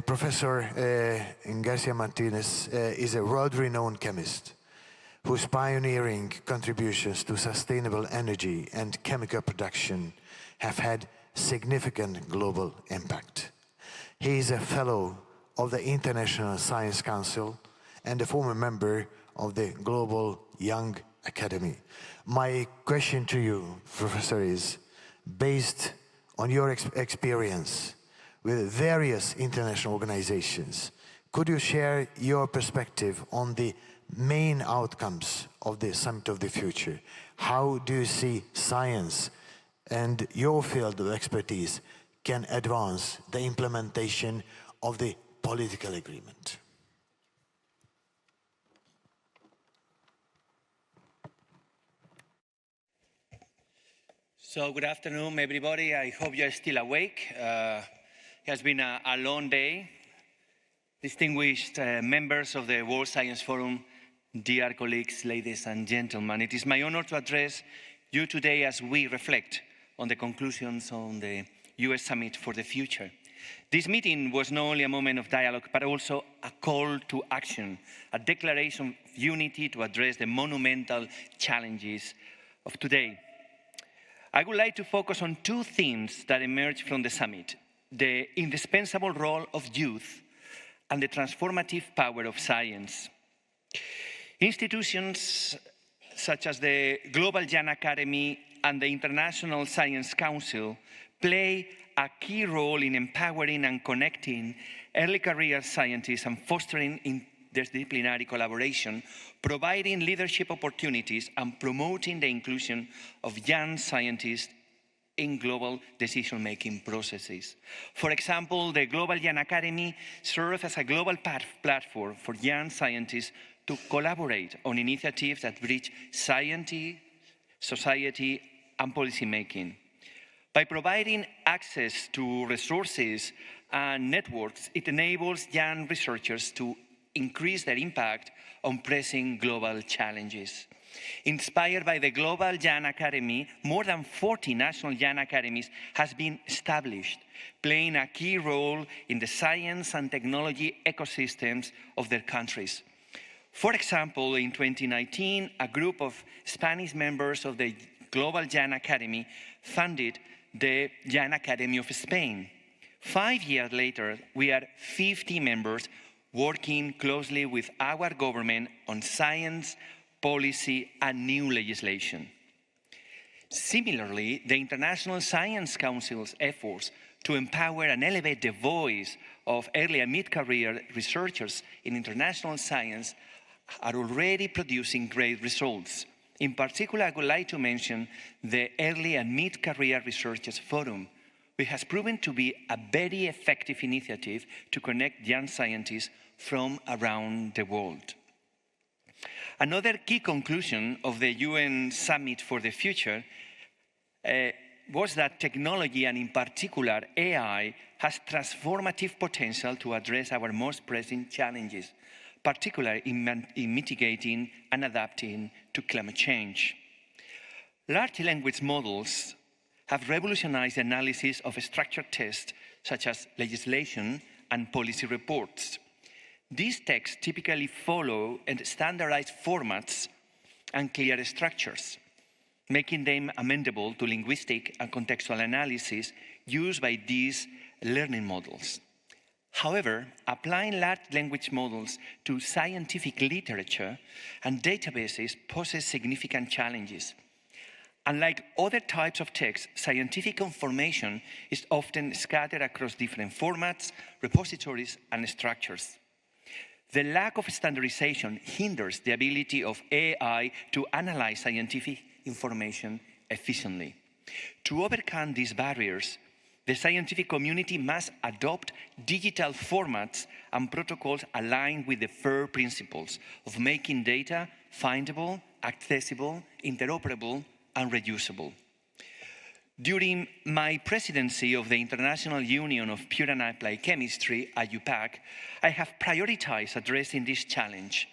Professor Garcia Martinez is a world-renowned chemist whose pioneering contributions to sustainable energy and chemical production have had significant global impact. He is a fellow of the International Science Council and a former member of the Global Young Academy. My question to you, Professor, is based on your experience with various international organizations, could you share your perspective on the main outcomes of the Summit of the Future? How do you see science and your field of expertise can advance the implementation of the political agreement? So good afternoon, everybody. I hope you're still awake. It has been a long day. Distinguished members of the World Science Forum, dear colleagues, ladies and gentlemen, it is my honor to address you today as we reflect on the conclusions on the US Summit for the Future. This meeting was not only a moment of dialogue, but also a call to action, a declaration of unity to address the monumental challenges of today. I would like to focus on two themes that emerged from the summit: the indispensable role of youth and the transformative power of science. Institutions such as the Global Young Academy and the International Science Council play a key role in empowering and connecting early career scientists and fostering interdisciplinary collaboration, providing leadership opportunities and promoting the inclusion of young scientists in global decision-making processes. For example, the Global Young Academy serves as a global platform for young scientists to collaborate on initiatives that bridge science, society, and policymaking. By providing access to resources and networks, it enables young researchers to increase their impact on pressing global challenges. Inspired by the Global Young Academy, more than 40 national young academies have been established, playing a key role in the science and technology ecosystems of their countries. For example, in 2019, a group of Spanish members of the Global Young Academy funded the Young Academy of Spain. 5 years later, we are 50 members working closely with our government on science, policy, and new legislation. Similarly, the International Science Council's efforts to empower and elevate the voice of early and mid-career researchers in international science are already producing great results. In particular, I would like to mention the Early and Mid-Career Researchers Forum, which has proven to be a very effective initiative to connect young scientists from around the world. Another key conclusion of the UN Summit for the Future was that technology, and in particular AI, has transformative potential to address our most pressing challenges, particularly in mitigating and adapting to climate change. Large language models have revolutionized the analysis of structured text, such as legislation and policy reports. These texts typically follow standardized formats and clear structures, making them amenable to linguistic and contextual analysis used by these learning models. However, applying large language models to scientific literature and databases poses significant challenges. Unlike other types of text, scientific information is often scattered across different formats, repositories, and structures. The lack of standardization hinders the ability of AI to analyze scientific information efficiently. To overcome these barriers, the scientific community must adopt digital formats and protocols aligned with the FAIR principles of making data findable, accessible, interoperable, and reusable. During my presidency of the International Union of Pure and Applied Chemistry, IUPAC, I have prioritized addressing this challenge.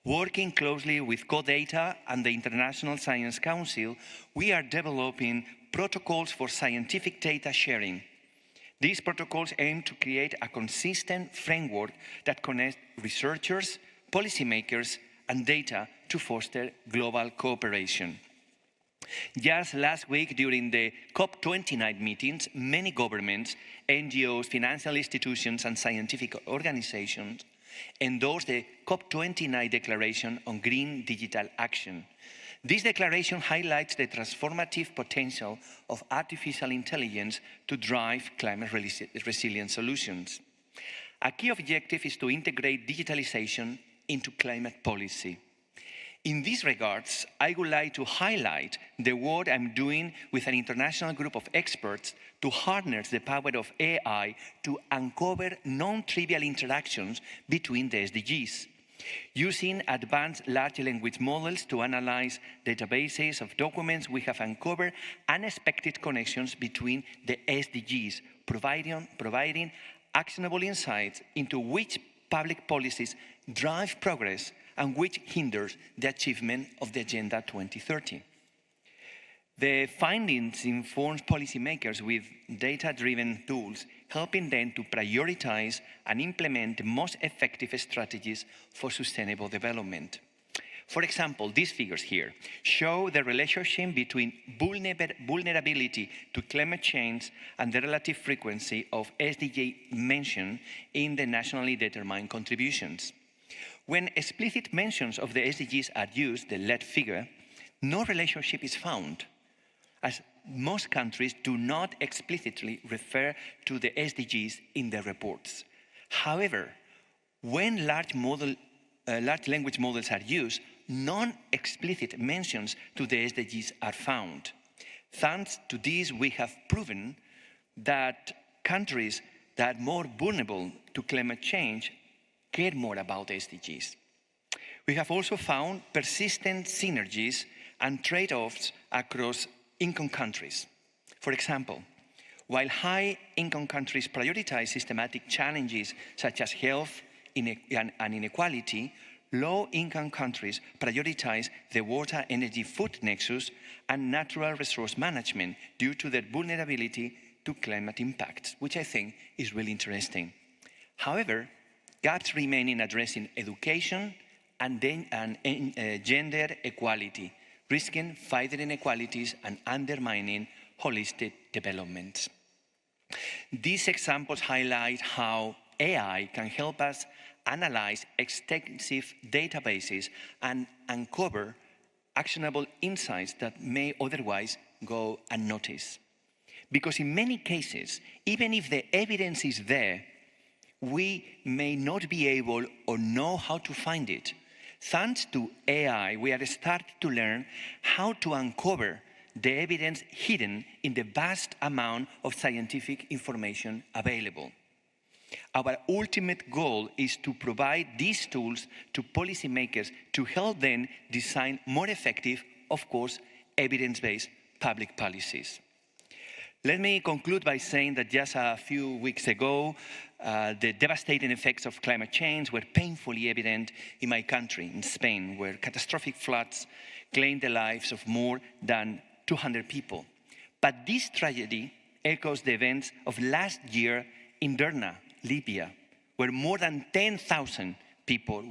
Working closely with CODATA and the International Science Council, we are developing protocols for scientific data sharing. These protocols aim to create a consistent framework that connects researchers, policymakers, and data to foster global cooperation. Just last week, during the COP29 meetings, many governments, NGOs, financial institutions, and scientific organizations endorsed the COP29 Declaration on Green Digital Action. This declaration highlights the transformative potential of artificial intelligence to drive climate resilient solutions. A key objective is to integrate digitalization into climate policy. In these regards, I would like to highlight the work I'm doing with an international group of experts to harness the power of AI to uncover non-trivial interactions between the SDGs. Using advanced large language models to analyze databases of documents, we have uncovered unexpected connections between the SDGs, providing actionable insights into which public policies drive progress and which hinders the achievement of the Agenda 2030. The findings inform policymakers with data-driven tools, helping them to prioritize and implement the most effective strategies for sustainable development. For example, these figures here show the relationship between vulnerability to climate change and the relative frequency of SDG mention in the nationally determined contributions. When explicit mentions of the SDGs are used, the left figure, no relationship is found, as most countries do not explicitly refer to the SDGs in their reports. However, when large large language models are used, non-explicit mentions to the SDGs are found. Thanks to this, we have proven that countries that are more vulnerable to climate change care more about SDGs. We have also found persistent synergies and trade-offs across income countries. For example, while high-income countries prioritize systematic challenges such as health and inequality, low-income countries prioritize the water, energy, food nexus and natural resource management due to their vulnerability to climate impacts, which I think is really interesting. However, gaps remain in addressing education and gender equality, risking further inequalities and undermining holistic development. These examples highlight how AI can help us analyze extensive databases and uncover actionable insights that may otherwise go unnoticed. Because in many cases, even if the evidence is there, we may not be able or know how to find it. Thanks to AI, we are starting to learn how to uncover the evidence hidden in the vast amount of scientific information available. Our ultimate goal is to provide these tools to policymakers to help them design more effective, of course, evidence-based public policies. Let me conclude by saying that just a few weeks ago, the devastating effects of climate change were painfully evident in my country, in Spain, where catastrophic floods claimed the lives of more than 200 people. But this tragedy echoes the events of last year in Derna, Libya, where more than 10,000 people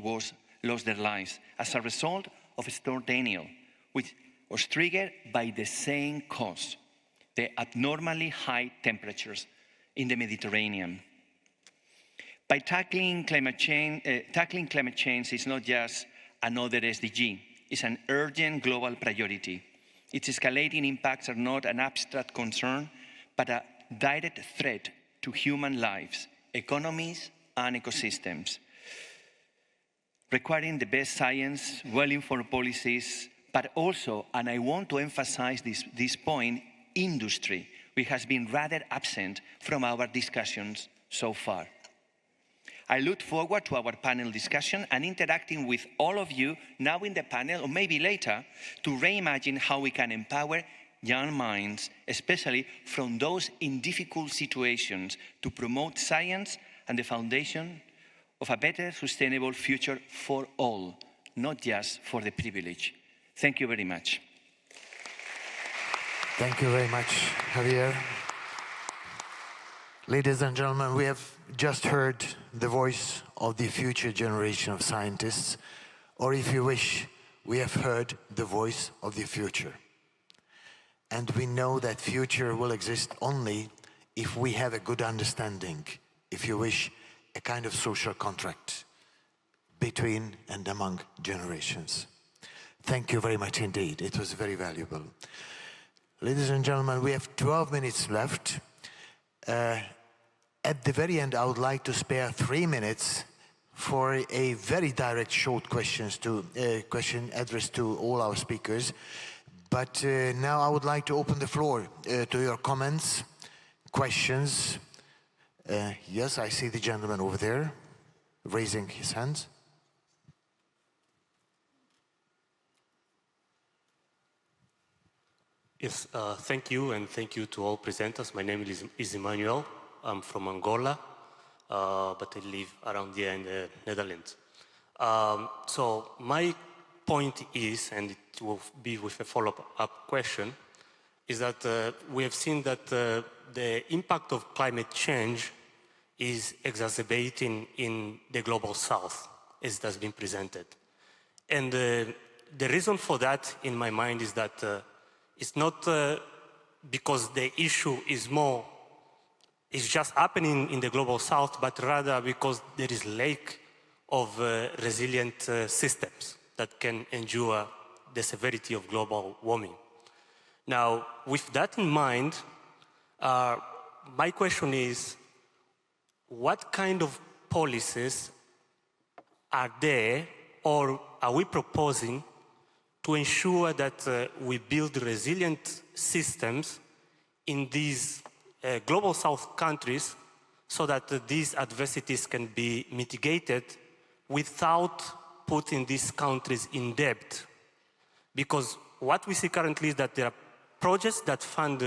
lost their lives as a result of Storm Daniel, which was triggered by the same cause, the abnormally high temperatures in the Mediterranean. By tackling climate change is not just another SDG, it's an urgent global priority. Its escalating impacts are not an abstract concern, but a direct threat to human lives, economies, and ecosystems, requiring the best science, well-informed policies, but also, and I want to emphasize this point, industry, which has been rather absent from our discussions so far. I look forward to our panel discussion and interacting with all of you now in the panel, or maybe later, to reimagine how we can empower young minds, especially from those in difficult situations, to promote science and the foundation of a better, sustainable future for all, not just for the privileged. Thank you very much. Thank you very much, Javier. Ladies and gentlemen, we have just heard the voice of the future generation of scientists, or if you wish, we have heard the voice of the future. And we know that future will exist only if we have a good understanding, if you wish, a kind of social contract between and among generations. Thank you very much indeed. It was very valuable. Ladies and gentlemen, we have 12 minutes left. At the very end, I would like to spare 3 minutes for a very direct short question addressed to all our speakers. But now I would like to open the floor to your comments, questions. Yes, I see the gentleman over there raising his hand. Yes, thank you, and thank you to all presenters. My name is Emmanuel. I'm from Angola, but I live around here in the Netherlands. So my point is, and it will be with a follow-up question, is that we have seen that the impact of climate change is exacerbating in the global south, as it has been presented. And the reason for that, in my mind, is that it's not because the issue is just happening in the global south, but rather because there is lack of resilient systems that can endure the severity of global warming. Now, with that in mind, my question is, what kind of policies are there or are we proposing to ensure that we build resilient systems in these global south countries so that these adversities can be mitigated without putting these countries in debt? Because what we see currently is that there are projects that fund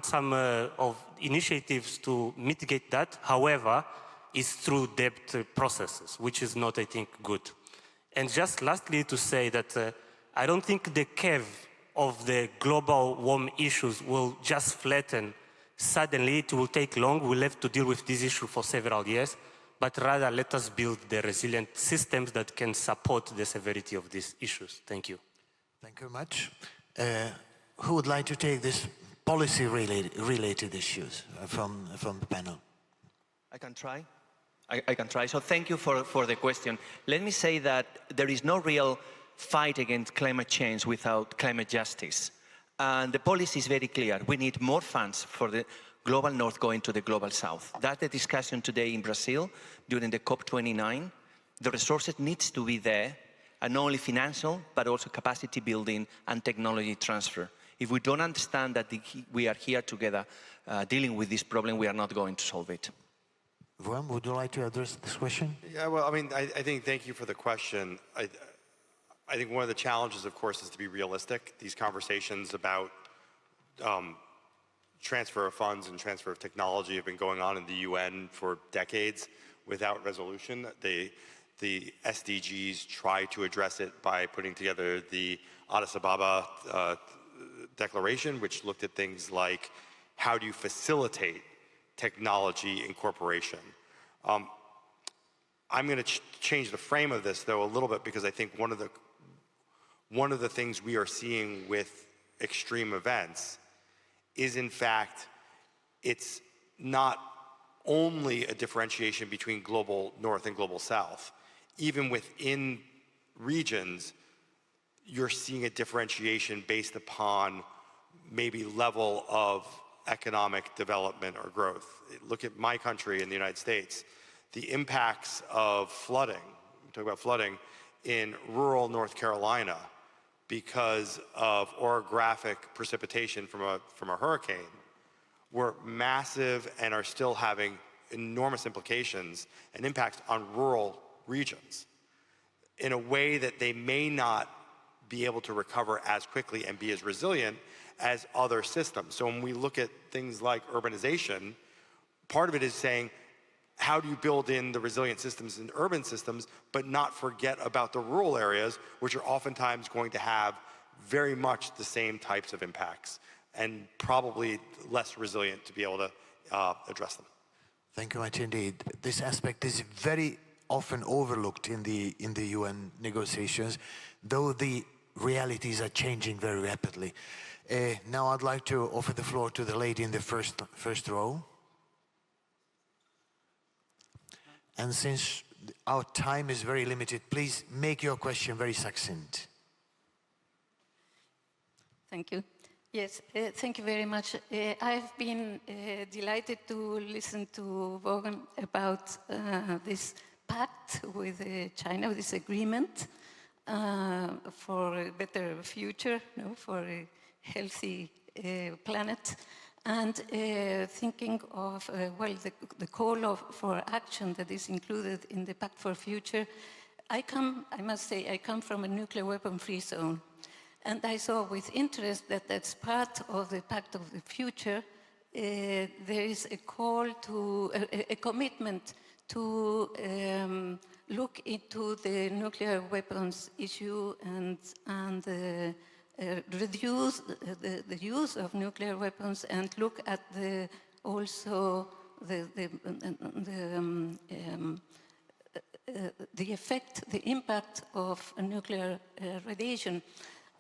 some of initiatives to mitigate that. However, it's through debt processes, which is not, I think, good. And just lastly to say that I don't think the curve of the global warming issues will just flatten suddenly. It will take long. We'll have to deal with this issue for several years, but rather let us build the resilient systems that can support the severity of these issues. Thank you. Thank you very much. Who would like to take this policy-related issues from the panel? I can try. I can try. So thank you for the question. Let me say that there is no real fight against climate change without climate justice. And the policy is very clear. We need more funds for the global north going to the global south. That's the discussion today in Brazil during the COP29. The resources needs to be there, and not only financial, but also capacity building and technology transfer. If we don't understand that we are here together dealing with this problem, we are not going to solve it. Vuan, would you like to address this question? Yeah, well, I mean, I think, thank you for the question. I think one of the challenges, of course, is to be realistic. These conversations about transfer of funds and transfer of technology have been going on in the UN for decades without resolution. The SDGs try to address it by putting together the Addis Ababa Declaration, which looked at things like how do you facilitate technology incorporation. I'm going to change the frame of this, though, a little bit, because I think one of the things we are seeing with extreme events is, in fact, it's not only a differentiation between global north and global south. Even within regions, you're seeing a differentiation based upon maybe level of economic development or growth. Look at my country in the United States. The impacts of flooding, we talk about flooding, in rural North Carolina because of orographic precipitation from a hurricane were massive and are still having enormous implications and impacts on rural regions in a way that they may not be able to recover as quickly and be as resilient as other systems. So when we look at things like urbanization, part of it is saying, how do you build in the resilient systems in urban systems, but not forget about the rural areas, which are oftentimes going to have very much the same types of impacts and probably less resilient to be able to address them. Thank you much indeed. This aspect is very often overlooked in the UN negotiations, though the realities are changing very rapidly. Now I'd like to offer the floor to the lady in the first row. And since our time is very limited, please make your question very succinct. Thank you. Yes, thank you very much. I've been delighted to listen to Vaughan about this pact with China, this agreement for a better future, for a healthy planet. And thinking of, well, the call for action that is included in the Pact for Future, I must say, I come from a nuclear weapon-free zone. And I saw with interest that that's part of the Pact of the Future. There is a call to, a commitment to look into the nuclear weapons issue and reduce the use of nuclear weapons and look at also the effect, the impact of nuclear radiation.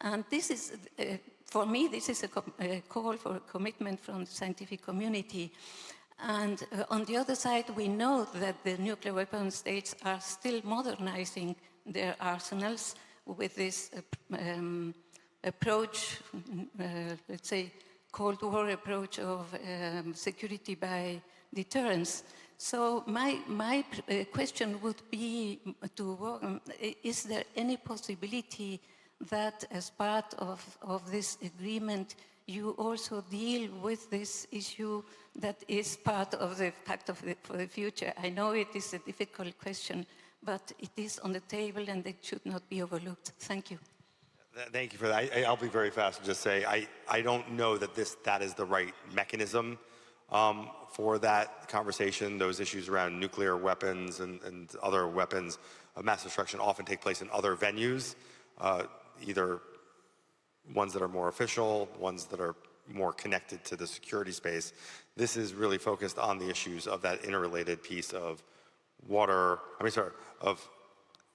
And this is, for me, this is a call for commitment from the scientific community. And on the other side, we know that the nuclear weapon states are still modernizing their arsenals with this approach, let's say, Cold War approach of security by deterrence. So my question would be to Warren, is there any possibility that as part of this agreement, you also deal with this issue that is part of the Pact for the Future? I know it is a difficult question, but it is on the table and it should not be overlooked. Thank you. Thank you for that. I'll be very fast and just say I don't know that that is the right mechanism for that conversation. Those issues around nuclear weapons and other weapons of mass destruction often take place in other venues, either ones that are more official, ones that are more connected to the security space. This is really focused on the issues of that interrelated piece of of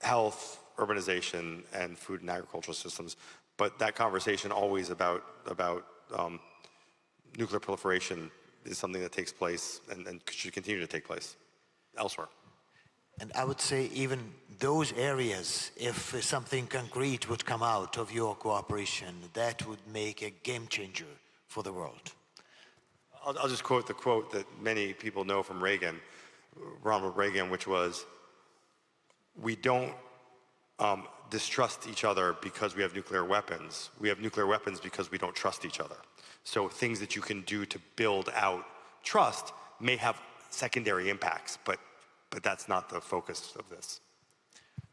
health, urbanization, and food and agricultural systems. But that conversation always about nuclear proliferation is something that takes place and should continue to take place elsewhere. And I would say even those areas, if something concrete would come out of your cooperation, that would make a game changer for the world. I'll just quote the quote that many people know from Ronald Reagan, which was, "We don't distrust each other because we have nuclear weapons. We have nuclear weapons because we don't trust each other." So things that you can do to build out trust may have secondary impacts, but that's not the focus of this.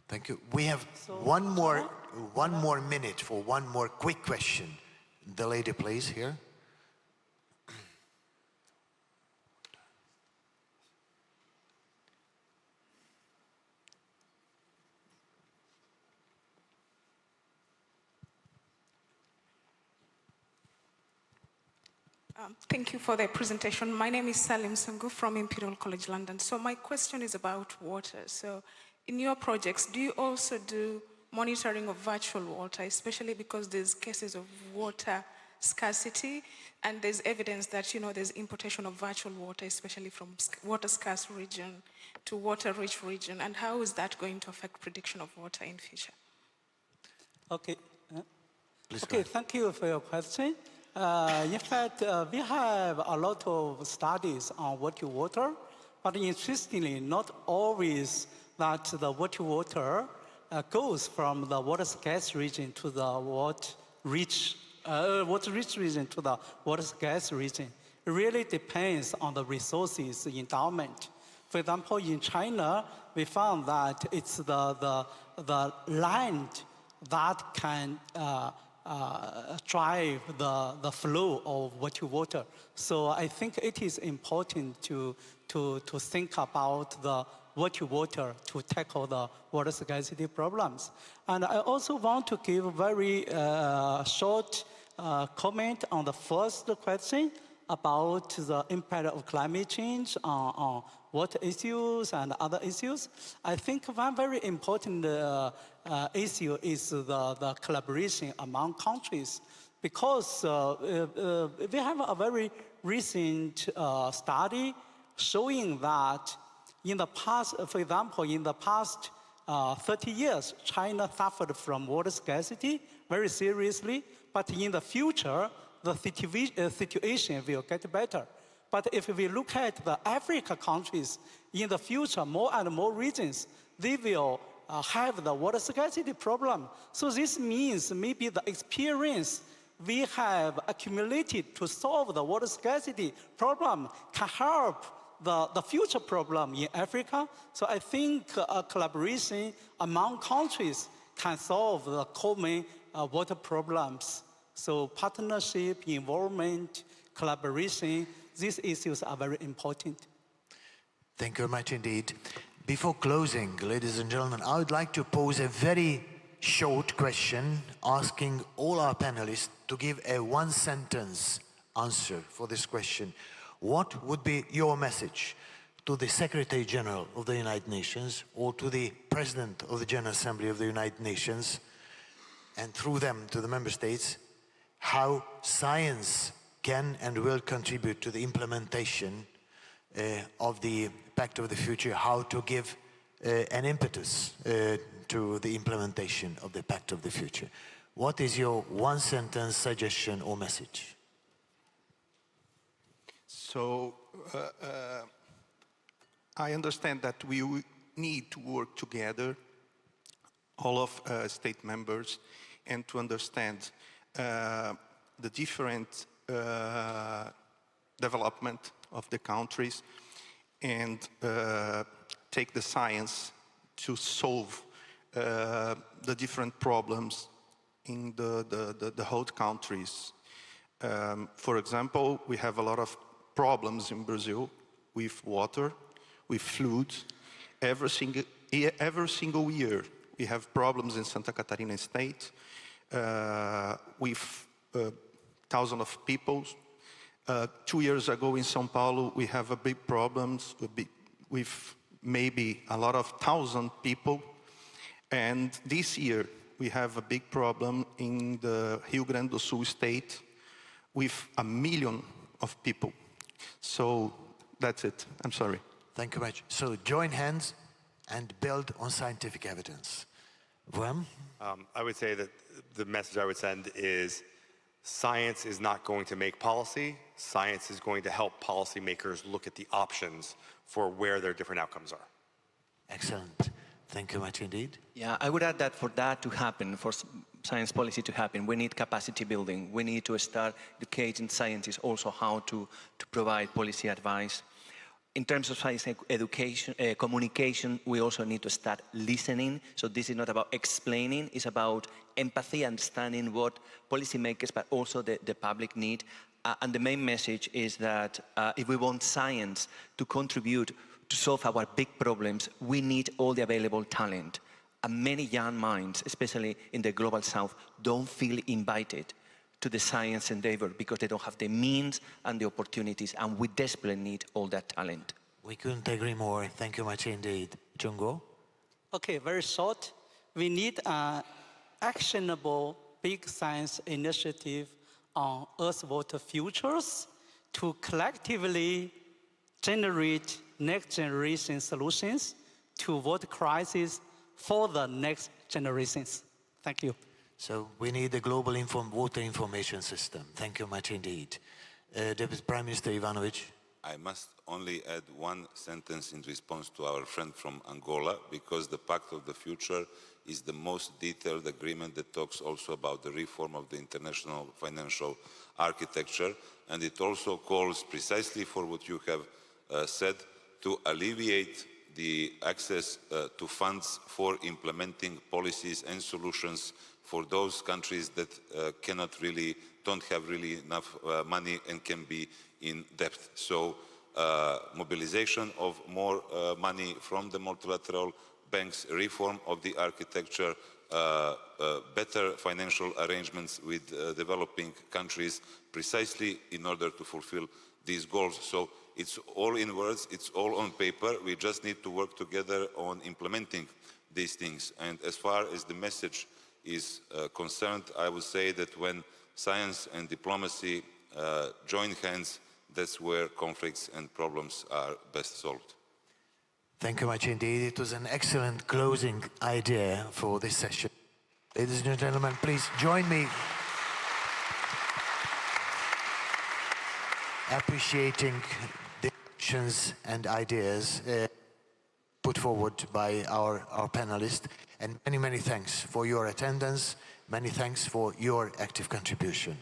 Thank you. We have one more minute for one more quick question. The lady, please, here. Thank you for the presentation. My name is Salim Sungu from Imperial College London. So my question is about water. So in your projects, do you also do monitoring of virtual water, especially because there's cases of water scarcity and there's evidence that, there's importation of virtual water, especially from water scarce region to water rich region, and how is that going to affect prediction of water in future? Okay. Please okay, thank you for your question. In fact, we have a lot of studies on water, but interestingly, not always that the water goes from the water scarce region to the water rich region to the water scarce region. It really depends on the resources endowment. For example, in China, we found that it's the land that can drive the flow of water. So I think it is important to think about the water to tackle the water scarcity problems. And I also want to give a very short comment on the first question about the impact of climate change on water issues and other issues. I think one very important issue is the collaboration among countries, because we have a very recent study showing that in the past, for example, in the past 30 years, China suffered from water scarcity very seriously, but in the future, the situation will get better. But if we look at the Africa countries, in the future, more and more regions, they will have the water scarcity problem. So this means maybe the experience we have accumulated to solve the water scarcity problem can help the future problem in Africa. So I think a collaboration among countries can solve the common water problems. So partnership, involvement, collaboration, these issues are very important. Thank you very much indeed. Before closing, ladies and gentlemen, I would like to pose a very short question, asking all our panelists to give a one-sentence answer for this question. What would be your message to the Secretary General of the United Nations or to the President of the General Assembly of the United Nations, and through them to the member states, how science can and will contribute to the implementation of the Pact of the Future, how to give an impetus to the implementation of the Pact of the Future? What is your one-sentence suggestion or message? So I understand that we need to work together, all of state members, and to understand the different development of the countries and take the science to solve the different problems in the whole countries. For example, we have a lot of problems in Brazil with water, with food. Every single year we have problems in Santa Catarina state with thousands of people. 2 years ago in São Paulo, we have a big problems with maybe a lot of 1,000 people. And this year, we have a big problem in the Rio Grande do Sul state with 1 million of people. So that's it. I'm sorry. Thank you much. So join hands and build on scientific evidence. Bram? I would say that the message I would send is science is not going to make policy. Science is going to help policymakers look at the options for where their different outcomes are. Excellent. Thank you much indeed. Yeah, I would add that for that to happen, for science policy to happen, we need capacity building. We need to start educating scientists also how to provide policy advice. In terms of science education, communication, we also need to start listening. So this is not about explaining, it's about empathy, understanding what policymakers, but also the public need. And the main message is that if we want science to contribute to solve our big problems, we need all the available talent. And many young minds, especially in the global south, don't feel invited to the science endeavor because they don't have the means and the opportunities, and we desperately need all that talent. We couldn't agree more. Thank you much indeed. Jungo? Okay, very short. We need an actionable big science initiative on Earth water futures to collectively generate next generation solutions to water crisis for the next generations. Thank you. So we need a global water information system. Thank you much indeed. Deputy Prime Minister Ivanovic. I must only add one sentence in response to our friend from Angola, because the Pact of the Future is the most detailed agreement that talks also about the reform of the international financial architecture, and it also calls precisely for what you have said, to alleviate the access to funds for implementing policies and solutions for those countries that don't have really enough money and can be in debt. So mobilization of more money from the multilateral banks, reform of the architecture, better financial arrangements with developing countries precisely in order to fulfill these goals. So it's all in words, it's all on paper. We just need to work together on implementing these things. And as far as the message is concerned, I would say that when science and diplomacy join hands, that's where conflicts and problems are best solved. Thank you much indeed. It was an excellent closing idea for this session. Ladies and gentlemen, please join me appreciating the actions and ideas put forward by our panelists. And many, many thanks for your attendance. Many thanks for your active contribution.